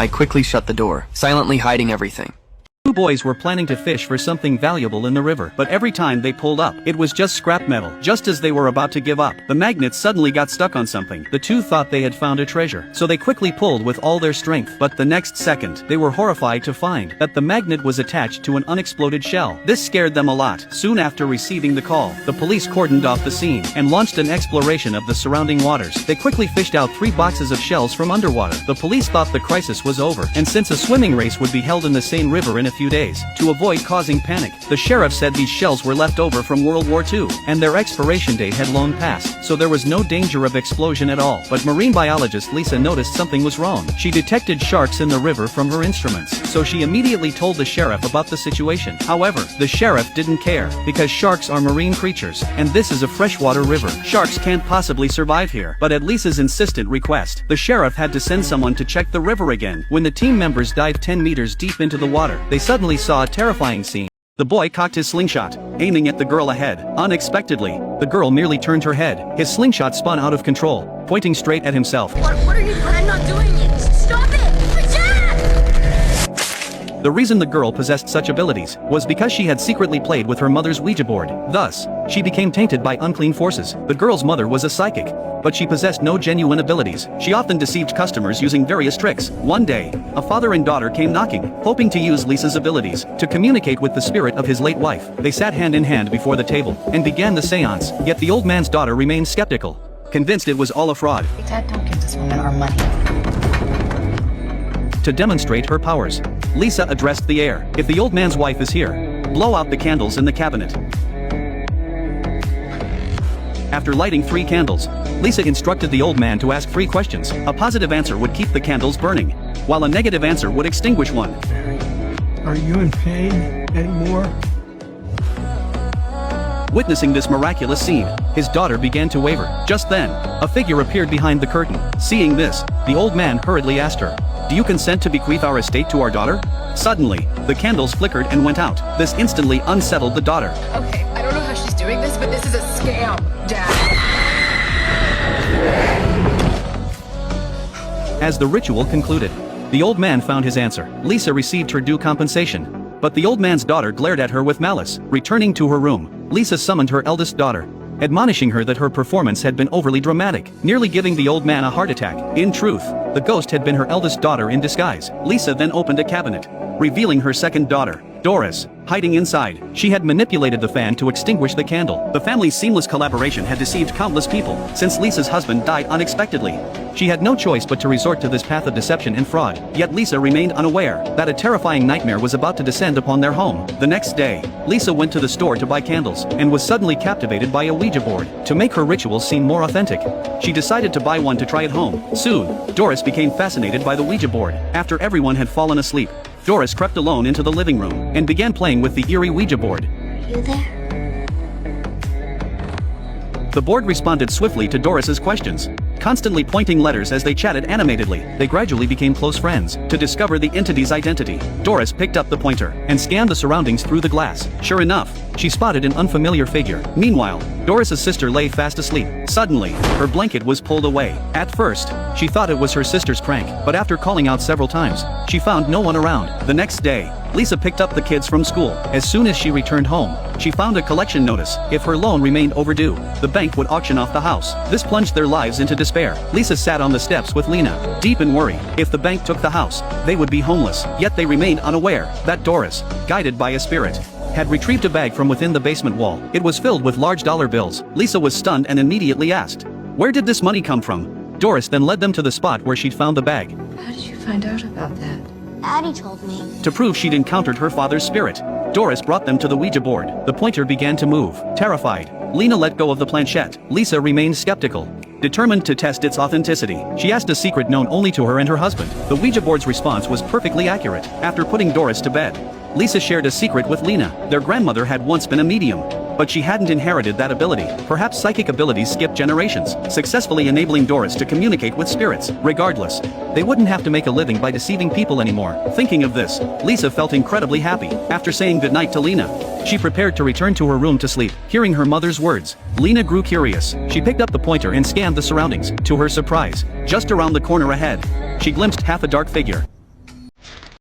I quickly shut the door, silently hiding everything. 2 boys were planning to fish for something valuable in the river, but every time they pulled up, it was just scrap metal. Just as they were about to give up, the magnets suddenly got stuck on something. The 2 thought they had found a treasure, so they quickly pulled with all their strength, but the next second, they were horrified to find that the magnet was attached to an unexploded shell. This scared them a lot. Soon after receiving the call, the police cordoned off the scene and launched an exploration of the surrounding waters. They quickly fished out 3 boxes of shells from underwater. The police thought the crisis was over, and since a swimming race would be held in the same river in a few days, to avoid causing panic, the sheriff said these shells were left over from World War II, and their expiration date had long passed, so there was no danger of explosion at all. But marine biologist Lisa noticed something was wrong. She detected sharks in the river from her instruments, so she immediately told the sheriff about the situation. However, the sheriff didn't care, because sharks are marine creatures, and this is a freshwater river. Sharks can't possibly survive here. But at Lisa's insistent request, the sheriff had to send someone to check the river again. When the team members dived 10 meters deep into the water, they suddenly saw a terrifying scene. The boy cocked his slingshot, aiming at the girl ahead. Unexpectedly, the girl merely turned her head. His slingshot spun out of control, pointing straight at himself. What are you doing? I'm not doing it. Stop it! The reason the girl possessed such abilities was because she had secretly played with her mother's Ouija board. Thus, she became tainted by unclean forces. The girl's mother was a psychic, but she possessed no genuine abilities. She often deceived customers using various tricks. One day, a father and daughter came knocking, hoping to use Lisa's abilities to communicate with the spirit of his late wife. They sat hand in hand before the table and began the seance, yet the old man's daughter remained skeptical, convinced it was all a fraud. Dad, don't give this woman our money. To demonstrate her powers, Lisa addressed the air. If the old man's wife is here, blow out the candles in the cabinet. After lighting 3 candles, Lisa instructed the old man to ask 3 questions. A positive answer would keep the candles burning, while a negative answer would extinguish one. Are you in pain anymore? Witnessing this miraculous scene, his daughter began to waver. Just then, a figure appeared behind the curtain. Seeing this, the old man hurriedly asked her, "Do you consent to bequeath our estate to our daughter?" Suddenly, the candles flickered and went out. This instantly unsettled the daughter. Okay, I don't know how she's doing this, but this is a scam, Dad. As the ritual concluded, the old man found his answer. Lisa received her due compensation, but the old man's daughter glared at her with malice. Returning to her room, Lisa summoned her eldest daughter, admonishing her that her performance had been overly dramatic, nearly giving the old man a heart attack. In truth, the ghost had been her eldest daughter in disguise. Lisa then opened a cabinet, revealing her second daughter, Doris, hiding inside. She had manipulated the fan to extinguish the candle. The family's seamless collaboration had deceived countless people, since Lisa's husband died unexpectedly. She had no choice but to resort to this path of deception and fraud, yet Lisa remained unaware that a terrifying nightmare was about to descend upon their home. The next day, Lisa went to the store to buy candles, and was suddenly captivated by a Ouija board. To make her rituals seem more authentic, she decided to buy one to try at home. Soon, Doris became fascinated by the Ouija board. After everyone had fallen asleep, Doris crept alone into the living room, and began playing with the eerie Ouija board. Are you there? The board responded swiftly to Doris's questions, constantly pointing letters as they chatted animatedly. They gradually became close friends. To discover the entity's identity, Doris picked up the pointer and scanned the surroundings through the glass. Sure enough, she spotted an unfamiliar figure. Meanwhile, Doris's sister lay fast asleep. Suddenly, her blanket was pulled away. At first, she thought it was her sister's prank, but after calling out several times, she found no one around. The next day, Lisa picked up the kids from school. As soon as she returned home, she found a collection notice. If her loan remained overdue, the bank would auction off the house. This plunged their lives into despair. Lisa sat on the steps with Lena, deep in worry. If the bank took the house, they would be homeless. Yet they remained unaware that Doris, guided by a spirit, had retrieved a bag from within the basement wall. It was filled with large dollar bills. Lisa was stunned and immediately asked, "Where did this money come from?" Doris then led them to the spot where she'd found the bag. How did you find out about that? Addie told me. To prove she'd encountered her father's spirit, Doris brought them to the Ouija board. The pointer began to move. Terrified, Lena let go of the planchette. Lisa remained skeptical, determined to test its authenticity. She asked a secret known only to her and her husband. The Ouija board's response was perfectly accurate. After putting Doris to bed, Lisa shared a secret with Lena. Their grandmother had once been a medium, but she hadn't inherited that ability. Perhaps psychic abilities skip generations, successfully enabling Doris to communicate with spirits. Regardless, they wouldn't have to make a living by deceiving people anymore. Thinking of this, Lisa felt incredibly happy. After saying goodnight to Lena, she prepared to return to her room to sleep. Hearing her mother's words, Lena grew curious. She picked up the pointer and scanned the surroundings. To her surprise, just around the corner ahead, she glimpsed half a dark figure.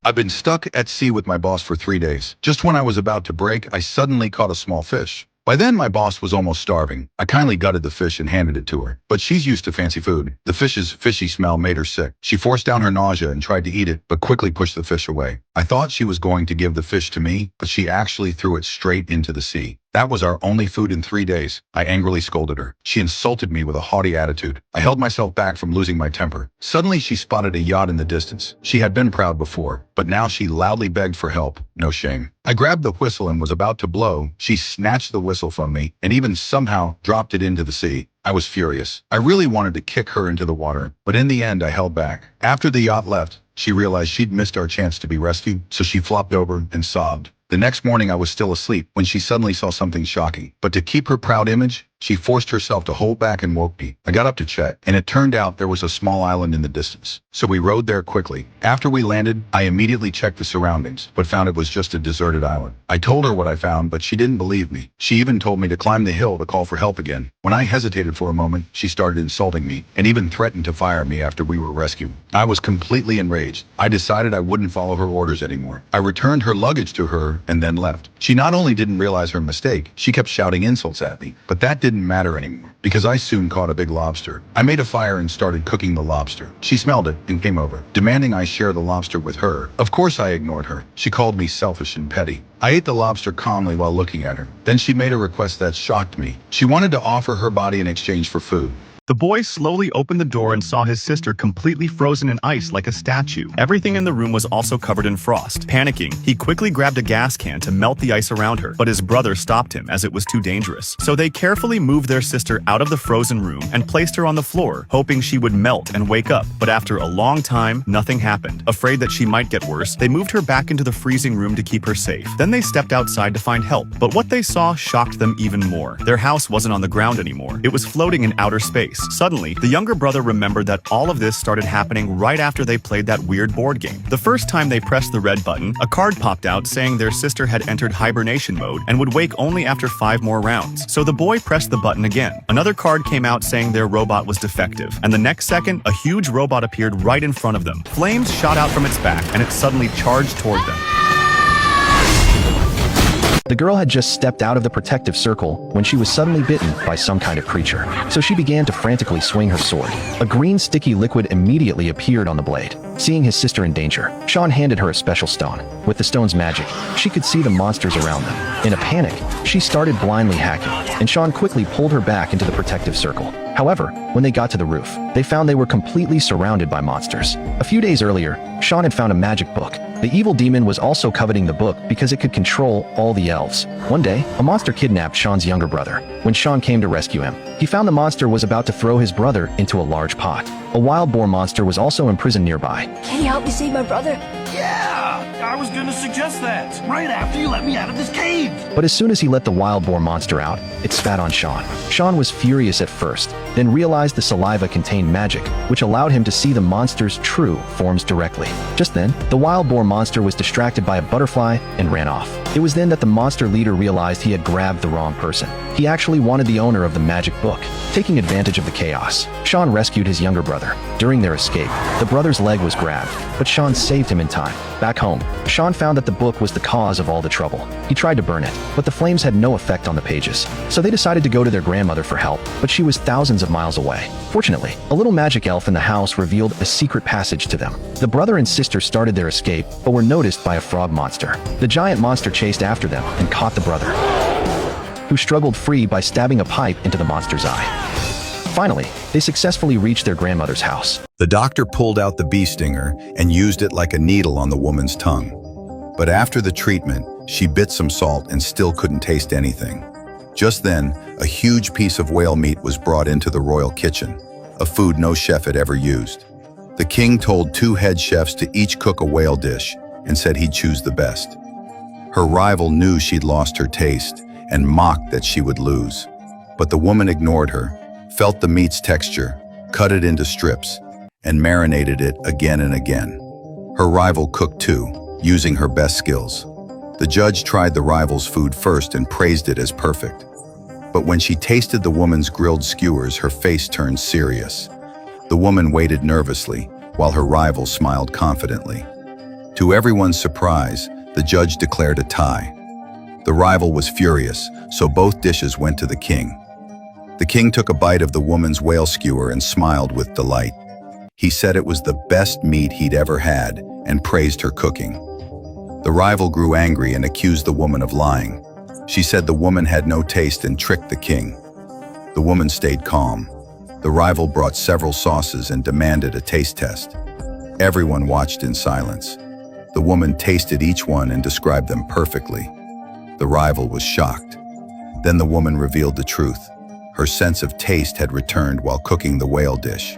I've been stuck at sea with my boss for 3 days. Just when I was about to break, I suddenly caught a small fish. By then, my boss was almost starving. I kindly gutted the fish and handed it to her. But she's used to fancy food. The fish's fishy smell made her sick. She forced down her nausea and tried to eat it, but quickly pushed the fish away. I thought she was going to give the fish to me, but she actually threw it straight into the sea. That was our only food in 3 days. I angrily scolded her. She insulted me with a haughty attitude. I held myself back from losing my temper. Suddenly, she spotted a yacht in the distance. She had been proud before, but now she loudly begged for help. No shame. I grabbed the whistle and was about to blow. She snatched the whistle from me and even somehow dropped it into the sea. I was furious. I really wanted to kick her into the water, but in the end, I held back. After the yacht left, she realized she'd missed our chance to be rescued, so she flopped over and sobbed. The next morning, I was still asleep when she suddenly saw something shocking. But to keep her proud image, she forced herself to hold back and woke me. I got up to check, and it turned out there was a small island in the distance. So we rowed there quickly. After we landed, I immediately checked the surroundings, but found it was just a deserted island. I told her what I found, but she didn't believe me. She even told me to climb the hill to call for help again. When I hesitated for a moment, she started insulting me, and even threatened to fire me after we were rescued. I was completely enraged. I decided I wouldn't follow her orders anymore. I returned her luggage to her and then left. She not only didn't realize her mistake, she kept shouting insults at me. But that didn't matter anymore, because I soon caught a big lobster. I made a fire and started cooking the lobster. She smelled it and came over, demanding I share the lobster with her. Of course I ignored her. She called me selfish and petty. I ate the lobster calmly while looking at her. Then she made a request that shocked me. She wanted to offer her body in exchange for food. The boy slowly opened the door and saw his sister completely frozen in ice like a statue. Everything in the room was also covered in frost. Panicking, he quickly grabbed a gas can to melt the ice around her, but his brother stopped him as it was too dangerous. So they carefully moved their sister out of the frozen room and placed her on the floor, hoping she would melt and wake up. But after a long time, nothing happened. Afraid that she might get worse, they moved her back into the freezing room to keep her safe. Then they stepped outside to find help, but what they saw shocked them even more. Their house wasn't on the ground anymore. It was floating in outer space. Suddenly, the younger brother remembered that all of this started happening right after they played that weird board game. The first time they pressed the red button, a card popped out saying their sister had entered hibernation mode and would wake only after 5 more rounds. So the boy pressed the button again. Another card came out saying their robot was defective, and the next second, a huge robot appeared right in front of them. Flames shot out from its back, and it suddenly charged toward them. The girl had just stepped out of the protective circle when she was suddenly bitten by some kind of creature. So she began to frantically swing her sword. A green sticky liquid immediately appeared on the blade. Seeing his sister in danger, Sean handed her a special stone. With the stone's magic, she could see the monsters around them. In a panic, she started blindly hacking, and Sean quickly pulled her back into the protective circle. However, when they got to the roof, they found they were completely surrounded by monsters. A few days earlier, Sean had found a magic book. The evil demon was also coveting the book because it could control all the elves. One day, a monster kidnapped Sean's younger brother. When Sean came to rescue him, he found the monster was about to throw his brother into a large pot. A wild boar monster was also imprisoned nearby. Can you help me save my brother? Yeah, I was gonna suggest that, right after you let me out of this cave. But as soon as he let the wild boar monster out, it spat on Sean. Sean was furious at first, then realized the saliva contained magic, which allowed him to see the monster's true forms directly. Just then, the wild boar monster was distracted by a butterfly and ran off. It was then that the monster leader realized he had grabbed the wrong person. He actually wanted the owner of the magic book. Taking advantage of the chaos, Sean rescued his younger brother. During their escape, the brother's leg was grabbed, but Sean saved him in time. Back home, Sean found that the book was the cause of all the trouble. He tried to burn it, but the flames had no effect on the pages. So they decided to go to their grandmother for help, but she was thousands of miles away. Fortunately, a little magic elf in the house revealed a secret passage to them. The brother and sister started their escape, but were noticed by a frog monster. The giant monster chased after them and caught the brother, who struggled free by stabbing a pipe into the monster's eye. Finally, they successfully reached their grandmother's house. The doctor pulled out the bee stinger and used it like a needle on the woman's tongue. But after the treatment, she bit some salt and still couldn't taste anything. Just then, a huge piece of whale meat was brought into the royal kitchen, a food no chef had ever used. The king told 2 head chefs to each cook a whale dish and said he'd choose the best. Her rival knew she'd lost her taste and mocked that she would lose. But the woman ignored her, felt the meat's texture, cut it into strips, and marinated it again and again. Her rival cooked too, using her best skills. The judge tried the rival's food first and praised it as perfect. But when she tasted the woman's grilled skewers, her face turned serious. The woman waited nervously, while her rival smiled confidently. To everyone's surprise, the judge declared a tie. The rival was furious, so both dishes went to the king. The king took a bite of the woman's whale skewer and smiled with delight. He said it was the best meat he'd ever had and praised her cooking. The rival grew angry and accused the woman of lying. She said the woman had no taste and tricked the king. The woman stayed calm. The rival brought several sauces and demanded a taste test. Everyone watched in silence. The woman tasted each one and described them perfectly. The rival was shocked. Then the woman revealed the truth. Her sense of taste had returned while cooking the whale dish.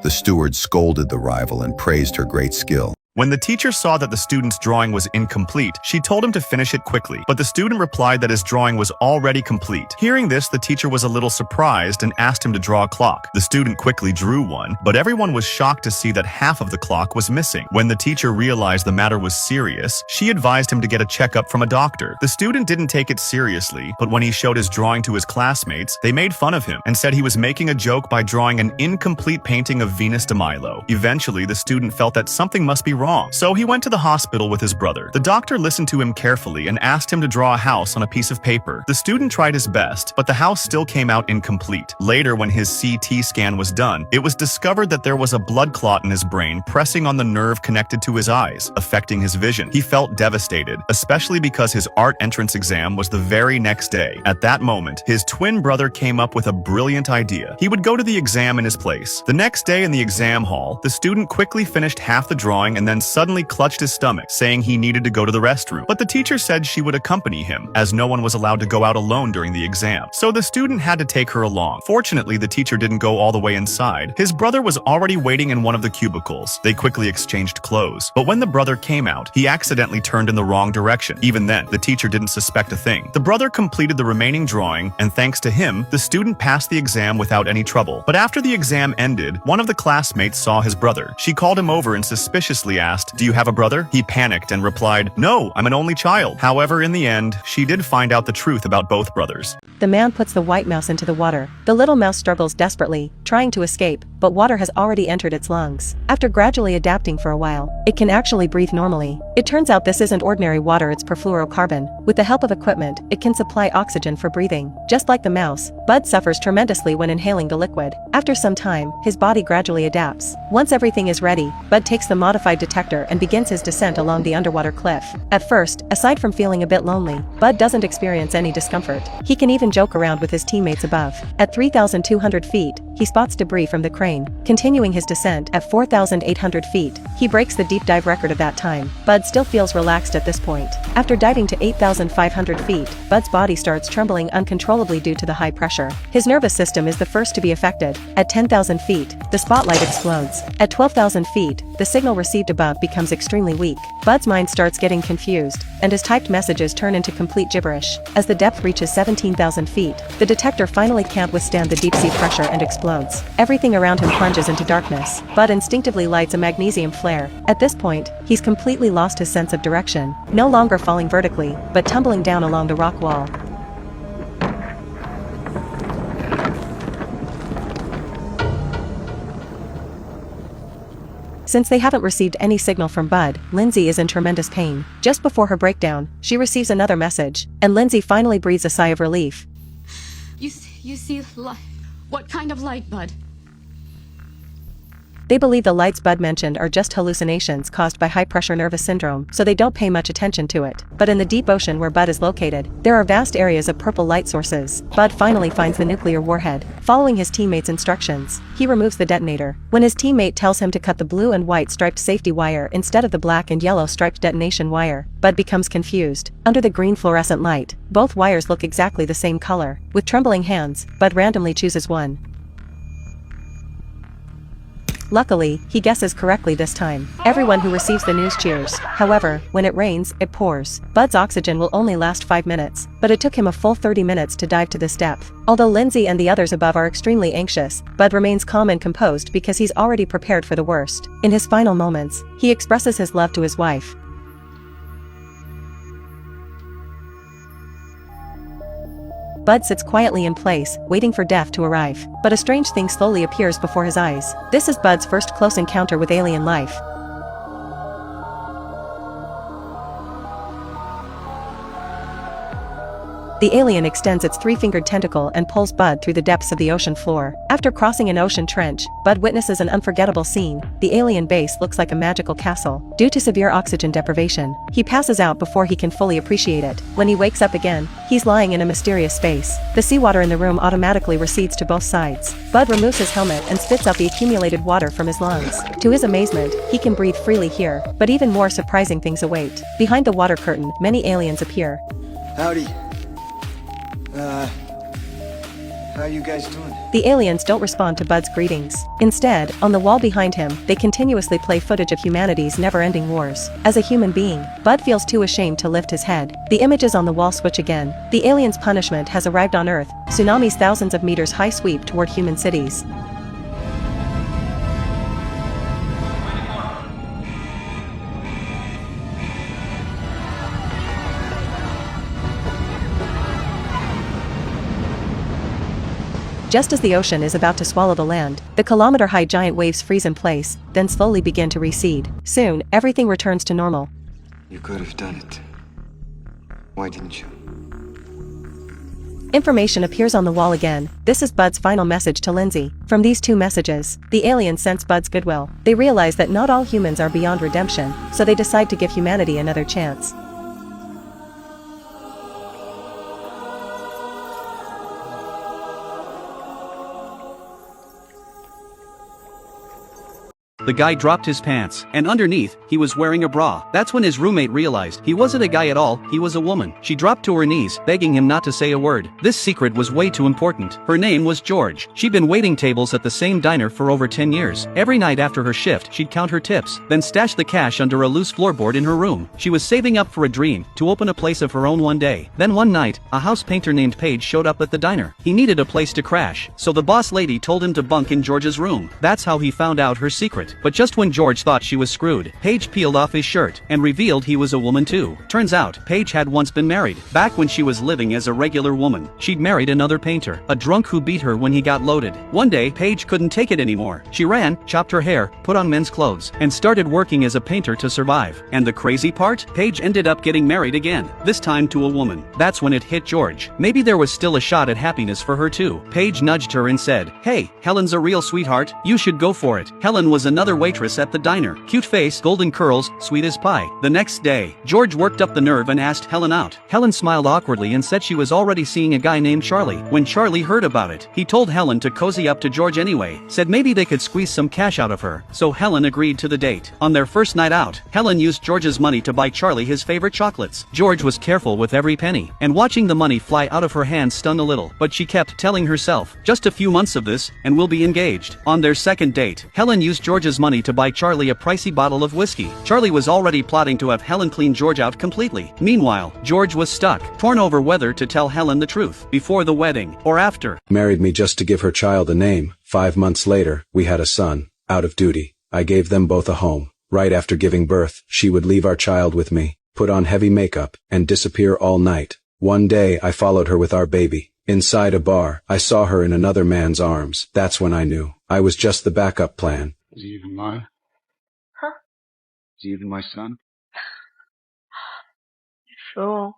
The steward scolded the rival and praised her great skill. When the teacher saw that the student's drawing was incomplete, she told him to finish it quickly, but the student replied that his drawing was already complete. Hearing this, the teacher was a little surprised and asked him to draw a clock. The student quickly drew one, but everyone was shocked to see that half of the clock was missing. When the teacher realized the matter was serious, she advised him to get a checkup from a doctor. The student didn't take it seriously, but when he showed his drawing to his classmates, they made fun of him and said he was making a joke by drawing an incomplete painting of Venus de Milo. Eventually, the student felt that something must be wrong, so he went to the hospital with his brother. The doctor listened to him carefully and asked him to draw a house on a piece of paper. The student tried his best, but the house still came out incomplete. Later, when his CT scan was done, it was discovered that there was a blood clot in his brain pressing on the nerve connected to his eyes, affecting his vision. He felt devastated, especially because his art entrance exam was the very next day. At that moment, his twin brother came up with a brilliant idea. He would go to the exam in his place. The next day in the exam hall, the student quickly finished half the drawing and then suddenly clutched his stomach, saying he needed to go to the restroom. But the teacher said she would accompany him, as no one was allowed to go out alone during the exam. So the student had to take her along. Fortunately, the teacher didn't go all the way inside. His brother was already waiting in one of the cubicles. They quickly exchanged clothes. But when the brother came out, he accidentally turned in the wrong direction. Even then, the teacher didn't suspect a thing. The brother completed the remaining drawing, and thanks to him, the student passed the exam without any trouble. But after the exam ended, one of the classmates saw his brother. She called him over and suspiciously asked, "Do you have a brother?" He panicked and replied, "No, I'm an only child." However, in the end, she did find out the truth about both brothers. The man puts the white mouse into the water. The little mouse struggles desperately, trying to escape, but water has already entered its lungs. After gradually adapting for a while, it can actually breathe normally. It turns out this isn't ordinary water, it's perfluorocarbon. With the help of equipment, it can supply oxygen for breathing. Just like the mouse, Bud suffers tremendously when inhaling the liquid. After some time, his body gradually adapts. Once everything is ready, Bud takes the modified detector and begins his descent along the underwater cliff. At first, aside from feeling a bit lonely, Bud doesn't experience any discomfort. He can even joke around with his teammates above. At 3,200 feet, he spots debris from the crane. Continuing his descent at 4,800 feet, he breaks the deep dive record of that time. Bud still feels relaxed at this point. After diving to 8,500 feet, Bud's body starts trembling uncontrollably due to the high pressure. His nervous system is the first to be affected. At 10,000 feet, the spotlight explodes. At 12,000 feet, the signal received above becomes extremely weak. Bud's mind starts getting confused, and his typed messages turn into complete gibberish. As the depth reaches 17,000 feet, the detector finally can't withstand the deep sea pressure and explodes. Everything around him plunges into darkness. Bud instinctively lights a magnesium flare. At this point, he's completely lost his sense of direction, no longer falling vertically, but tumbling down along the rock wall. Since they haven't received any signal from Bud, Lindsay is in tremendous pain. Just before her breakdown, she receives another message, and Lindsay finally breathes a sigh of relief. You see light. What kind of light, Bud? They believe the lights Bud mentioned are just hallucinations caused by high-pressure nervous syndrome, so they don't pay much attention to it. But in the deep ocean where Bud is located, there are vast areas of purple light sources. Bud finally finds the nuclear warhead. Following his teammate's instructions, he removes the detonator. When his teammate tells him to cut the blue and white striped safety wire instead of the black and yellow striped detonation wire, Bud becomes confused. Under the green fluorescent light, both wires look exactly the same color. With trembling hands, Bud randomly chooses one. Luckily, he guesses correctly this time. Everyone who receives the news cheers. However, when it rains, it pours. Bud's oxygen will only last 5 minutes, but it took him a full 30 minutes to dive to this depth. Although Lindsay and the others above are extremely anxious, Bud remains calm and composed because he's already prepared for the worst. In his final moments, he expresses his love to his wife. Bud sits quietly in place, waiting for death to arrive. But a strange thing slowly appears before his eyes. This is Bud's first close encounter with alien life. The alien extends its 3-fingered tentacle and pulls Bud through the depths of the ocean floor. After crossing an ocean trench, Bud witnesses an unforgettable scene. The alien base looks like a magical castle. Due to severe oxygen deprivation, he passes out before he can fully appreciate it. When he wakes up again, he's lying in a mysterious space. The seawater in the room automatically recedes to both sides. Bud removes his helmet and spits out the accumulated water from his lungs. To his amazement, he can breathe freely here, but even more surprising things await. Behind the water curtain, many aliens appear. Howdy. How you guys doing? The aliens don't respond to Bud's greetings. Instead, on the wall behind him, they continuously play footage of humanity's never-ending wars. As a human being, Bud feels too ashamed to lift his head. The images on the wall switch again. The aliens' punishment has arrived on Earth. Tsunamis thousands of meters high sweep toward human cities. Just as the ocean is about to swallow the land, the kilometer-high giant waves freeze in place, then slowly begin to recede. Soon, everything returns to normal. You could have done it. Why didn't you? Information appears on the wall again. This is Bud's final message to Lindsay. From these 2 messages, the aliens sense Bud's goodwill. They realize that not all humans are beyond redemption, so they decide to give humanity another chance. The guy dropped his pants, and underneath, he was wearing a bra. That's when his roommate realized he wasn't a guy at all, he was a woman. She dropped to her knees, begging him not to say a word. This secret was way too important. Her name was George. She'd been waiting tables at the same diner for over 10 years. Every night after her shift, she'd count her tips, then stash the cash under a loose floorboard in her room. She was saving up for a dream, to open a place of her own one day. Then one night, a house painter named Paige showed up at the diner. He needed a place to crash, so the boss lady told him to bunk in George's room. That's how he found out her secret. But just when George thought she was screwed, Paige peeled off his shirt and revealed he was a woman too. Turns out, Paige had once been married. Back when she was living as a regular woman, she'd married another painter, a drunk who beat her when he got loaded. One day, Paige couldn't take it anymore. She ran, chopped her hair, put on men's clothes, and started working as a painter to survive. And the crazy part? Paige ended up getting married again, this time to a woman. That's when it hit George. Maybe there was still a shot at happiness for her too. Paige nudged her and said, "Hey, Helen's a real sweetheart, you should go for it." Helen was another waitress at the diner. Cute face, golden curls, sweet as pie. The next day, George worked up the nerve and asked Helen out. Helen smiled awkwardly and said she was already seeing a guy named Charlie. When Charlie heard about it, he told Helen to cozy up to George anyway, said maybe they could squeeze some cash out of her. So Helen agreed to the date. On their first night out, Helen used George's money to buy Charlie his favorite chocolates. George was careful with every penny, and watching the money fly out of her hands stung a little, but she kept telling herself, just a few months of this, and we'll be engaged. On their second date, Helen used George's money to buy Charlie a pricey bottle of whiskey. Charlie was already plotting to have Helen clean George out completely. Meanwhile, George was stuck, torn over whether to tell Helen the truth, before the wedding, or after. Married me just to give her child a name. 5 months later, we had a son. Out of duty, I gave them both a home. Right after giving birth, she would leave our child with me, put on heavy makeup, and disappear all night. One day, I followed her with our baby. Inside a bar, I saw her in another man's arms. That's when I knew. I was just the backup plan. Is he even mine? Huh? Is he even my son? Sure.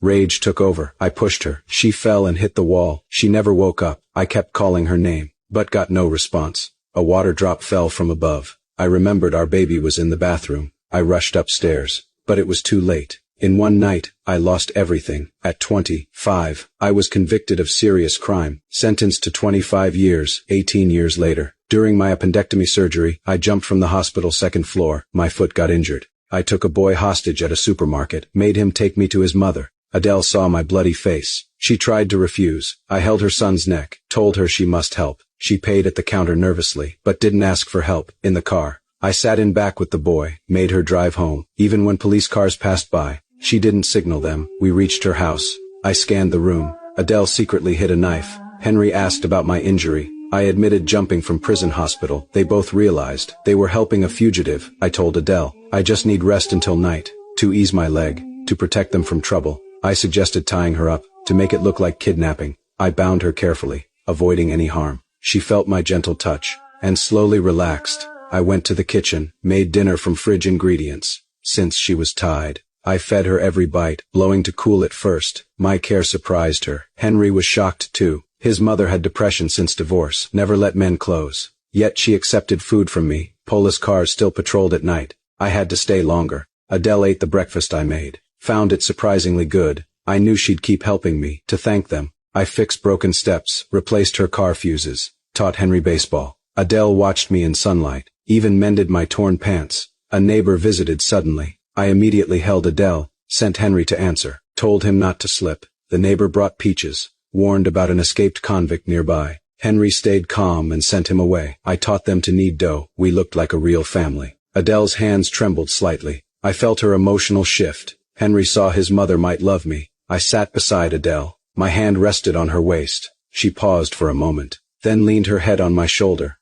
Rage took over. I pushed her. She fell and hit the wall. She never woke up. I kept calling her name, but got no response. A water drop fell from above. I remembered our baby was in the bathroom. I rushed upstairs. But it was too late. In one night, I lost everything. At 25, I was convicted of serious crime, sentenced to 25 years, 18 years later. During my appendectomy surgery, I jumped from the hospital second floor. My foot got injured. I took a boy hostage at a supermarket, made him take me to his mother. Adele saw my bloody face. She tried to refuse. I held her son's neck, told her she must help. She paid at the counter nervously, but didn't ask for help. In the car, I sat in back with the boy, made her drive home. Even when police cars passed by, she didn't signal them. We reached her house. I scanned the room. Adele secretly hid a knife. Henry asked about my injury. I admitted jumping from prison hospital. They both realized they were helping a fugitive. I told Adele, I just need rest until night, to ease my leg, to protect them from trouble. I suggested tying her up, to make it look like kidnapping. I bound her carefully, avoiding any harm. She felt my gentle touch, and slowly relaxed. I went to the kitchen, made dinner from fridge ingredients. Since she was tied, I fed her every bite, blowing to cool it first. My care surprised her. Henry was shocked too. His mother had depression since divorce, never let men close. Yet she accepted food from me. Police cars still patrolled at night. I had to stay longer. Adele ate the breakfast I made, found it surprisingly good. I knew she'd keep helping me. To thank them, I fixed broken steps, replaced her car fuses, taught Henry baseball. Adele watched me in sunlight, even mended my torn pants. A neighbor visited suddenly. I immediately held Adele, sent Henry to answer, told him not to slip. The neighbor brought peaches, warned about an escaped convict nearby. Henry stayed calm and sent him away. I taught them to knead dough. We looked like a real family. Adele's hands trembled slightly. I felt her emotional shift. Henry saw his mother might love me. I sat beside Adele. My hand rested on her waist. She paused for a moment, then leaned her head on my shoulder.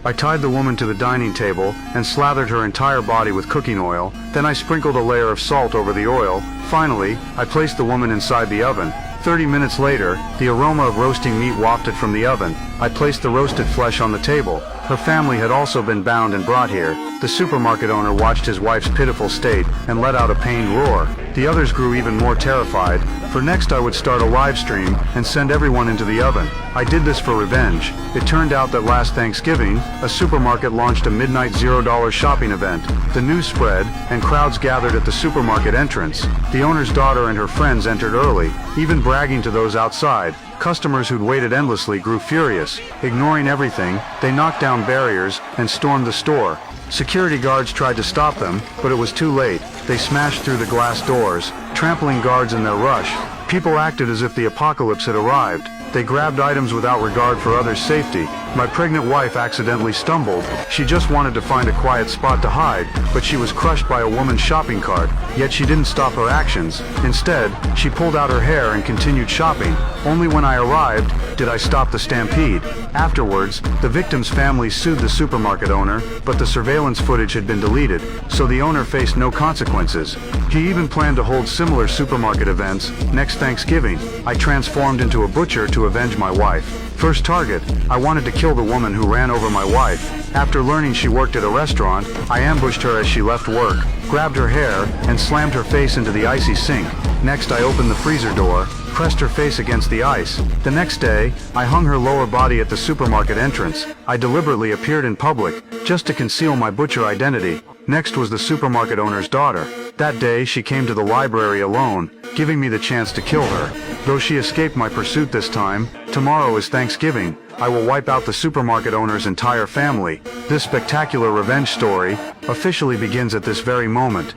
I tied the woman to the dining table and slathered her entire body with cooking oil. Then I sprinkled a layer of salt over the oil. Finally, I placed the woman inside the oven. 30 minutes later, the aroma of roasting meat wafted from the oven. I placed the roasted flesh on the table. Her family had also been bound and brought here. The supermarket owner watched his wife's pitiful state and let out a pained roar. The others grew even more terrified, for next I would start a live stream and send everyone into the oven. I did this for revenge. It turned out that last Thanksgiving, a supermarket launched a midnight $0 shopping event. The news spread, and crowds gathered at the supermarket entrance. The owner's daughter and her friends entered early, even bragging to those outside. Customers who'd waited endlessly grew furious. Ignoring everything, they knocked down barriers and stormed the store. Security guards tried to stop them, but it was too late. They smashed through the glass doors, trampling guards in their rush. People acted as if the apocalypse had arrived. They grabbed items without regard for others' safety. My pregnant wife accidentally stumbled. She just wanted to find a quiet spot to hide, but she was crushed by a woman's shopping cart. Yet she didn't stop her actions. Instead, she pulled out her hair and continued shopping. Only when I arrived did I stop the stampede. Afterwards, the victim's family sued the supermarket owner, but the surveillance footage had been deleted, so the owner faced no consequences. He even planned to hold similar supermarket events next Thanksgiving. I transformed into a butcher to avenge my wife. First target, I wanted to kill the woman who ran over my wife. After learning she worked at a restaurant, I ambushed her as she left work, grabbed her hair, and slammed her face into the icy sink. Next, I opened the freezer door, pressed her face against the ice. The next day, I hung her lower body at the supermarket entrance. I deliberately appeared in public, just to conceal my butcher identity. Next was the supermarket owner's daughter. That day, she came to the library alone, giving me the chance to kill her. Though she escaped my pursuit this time, tomorrow is Thanksgiving. I will wipe out the supermarket owner's entire family. This spectacular revenge story officially begins at this very moment.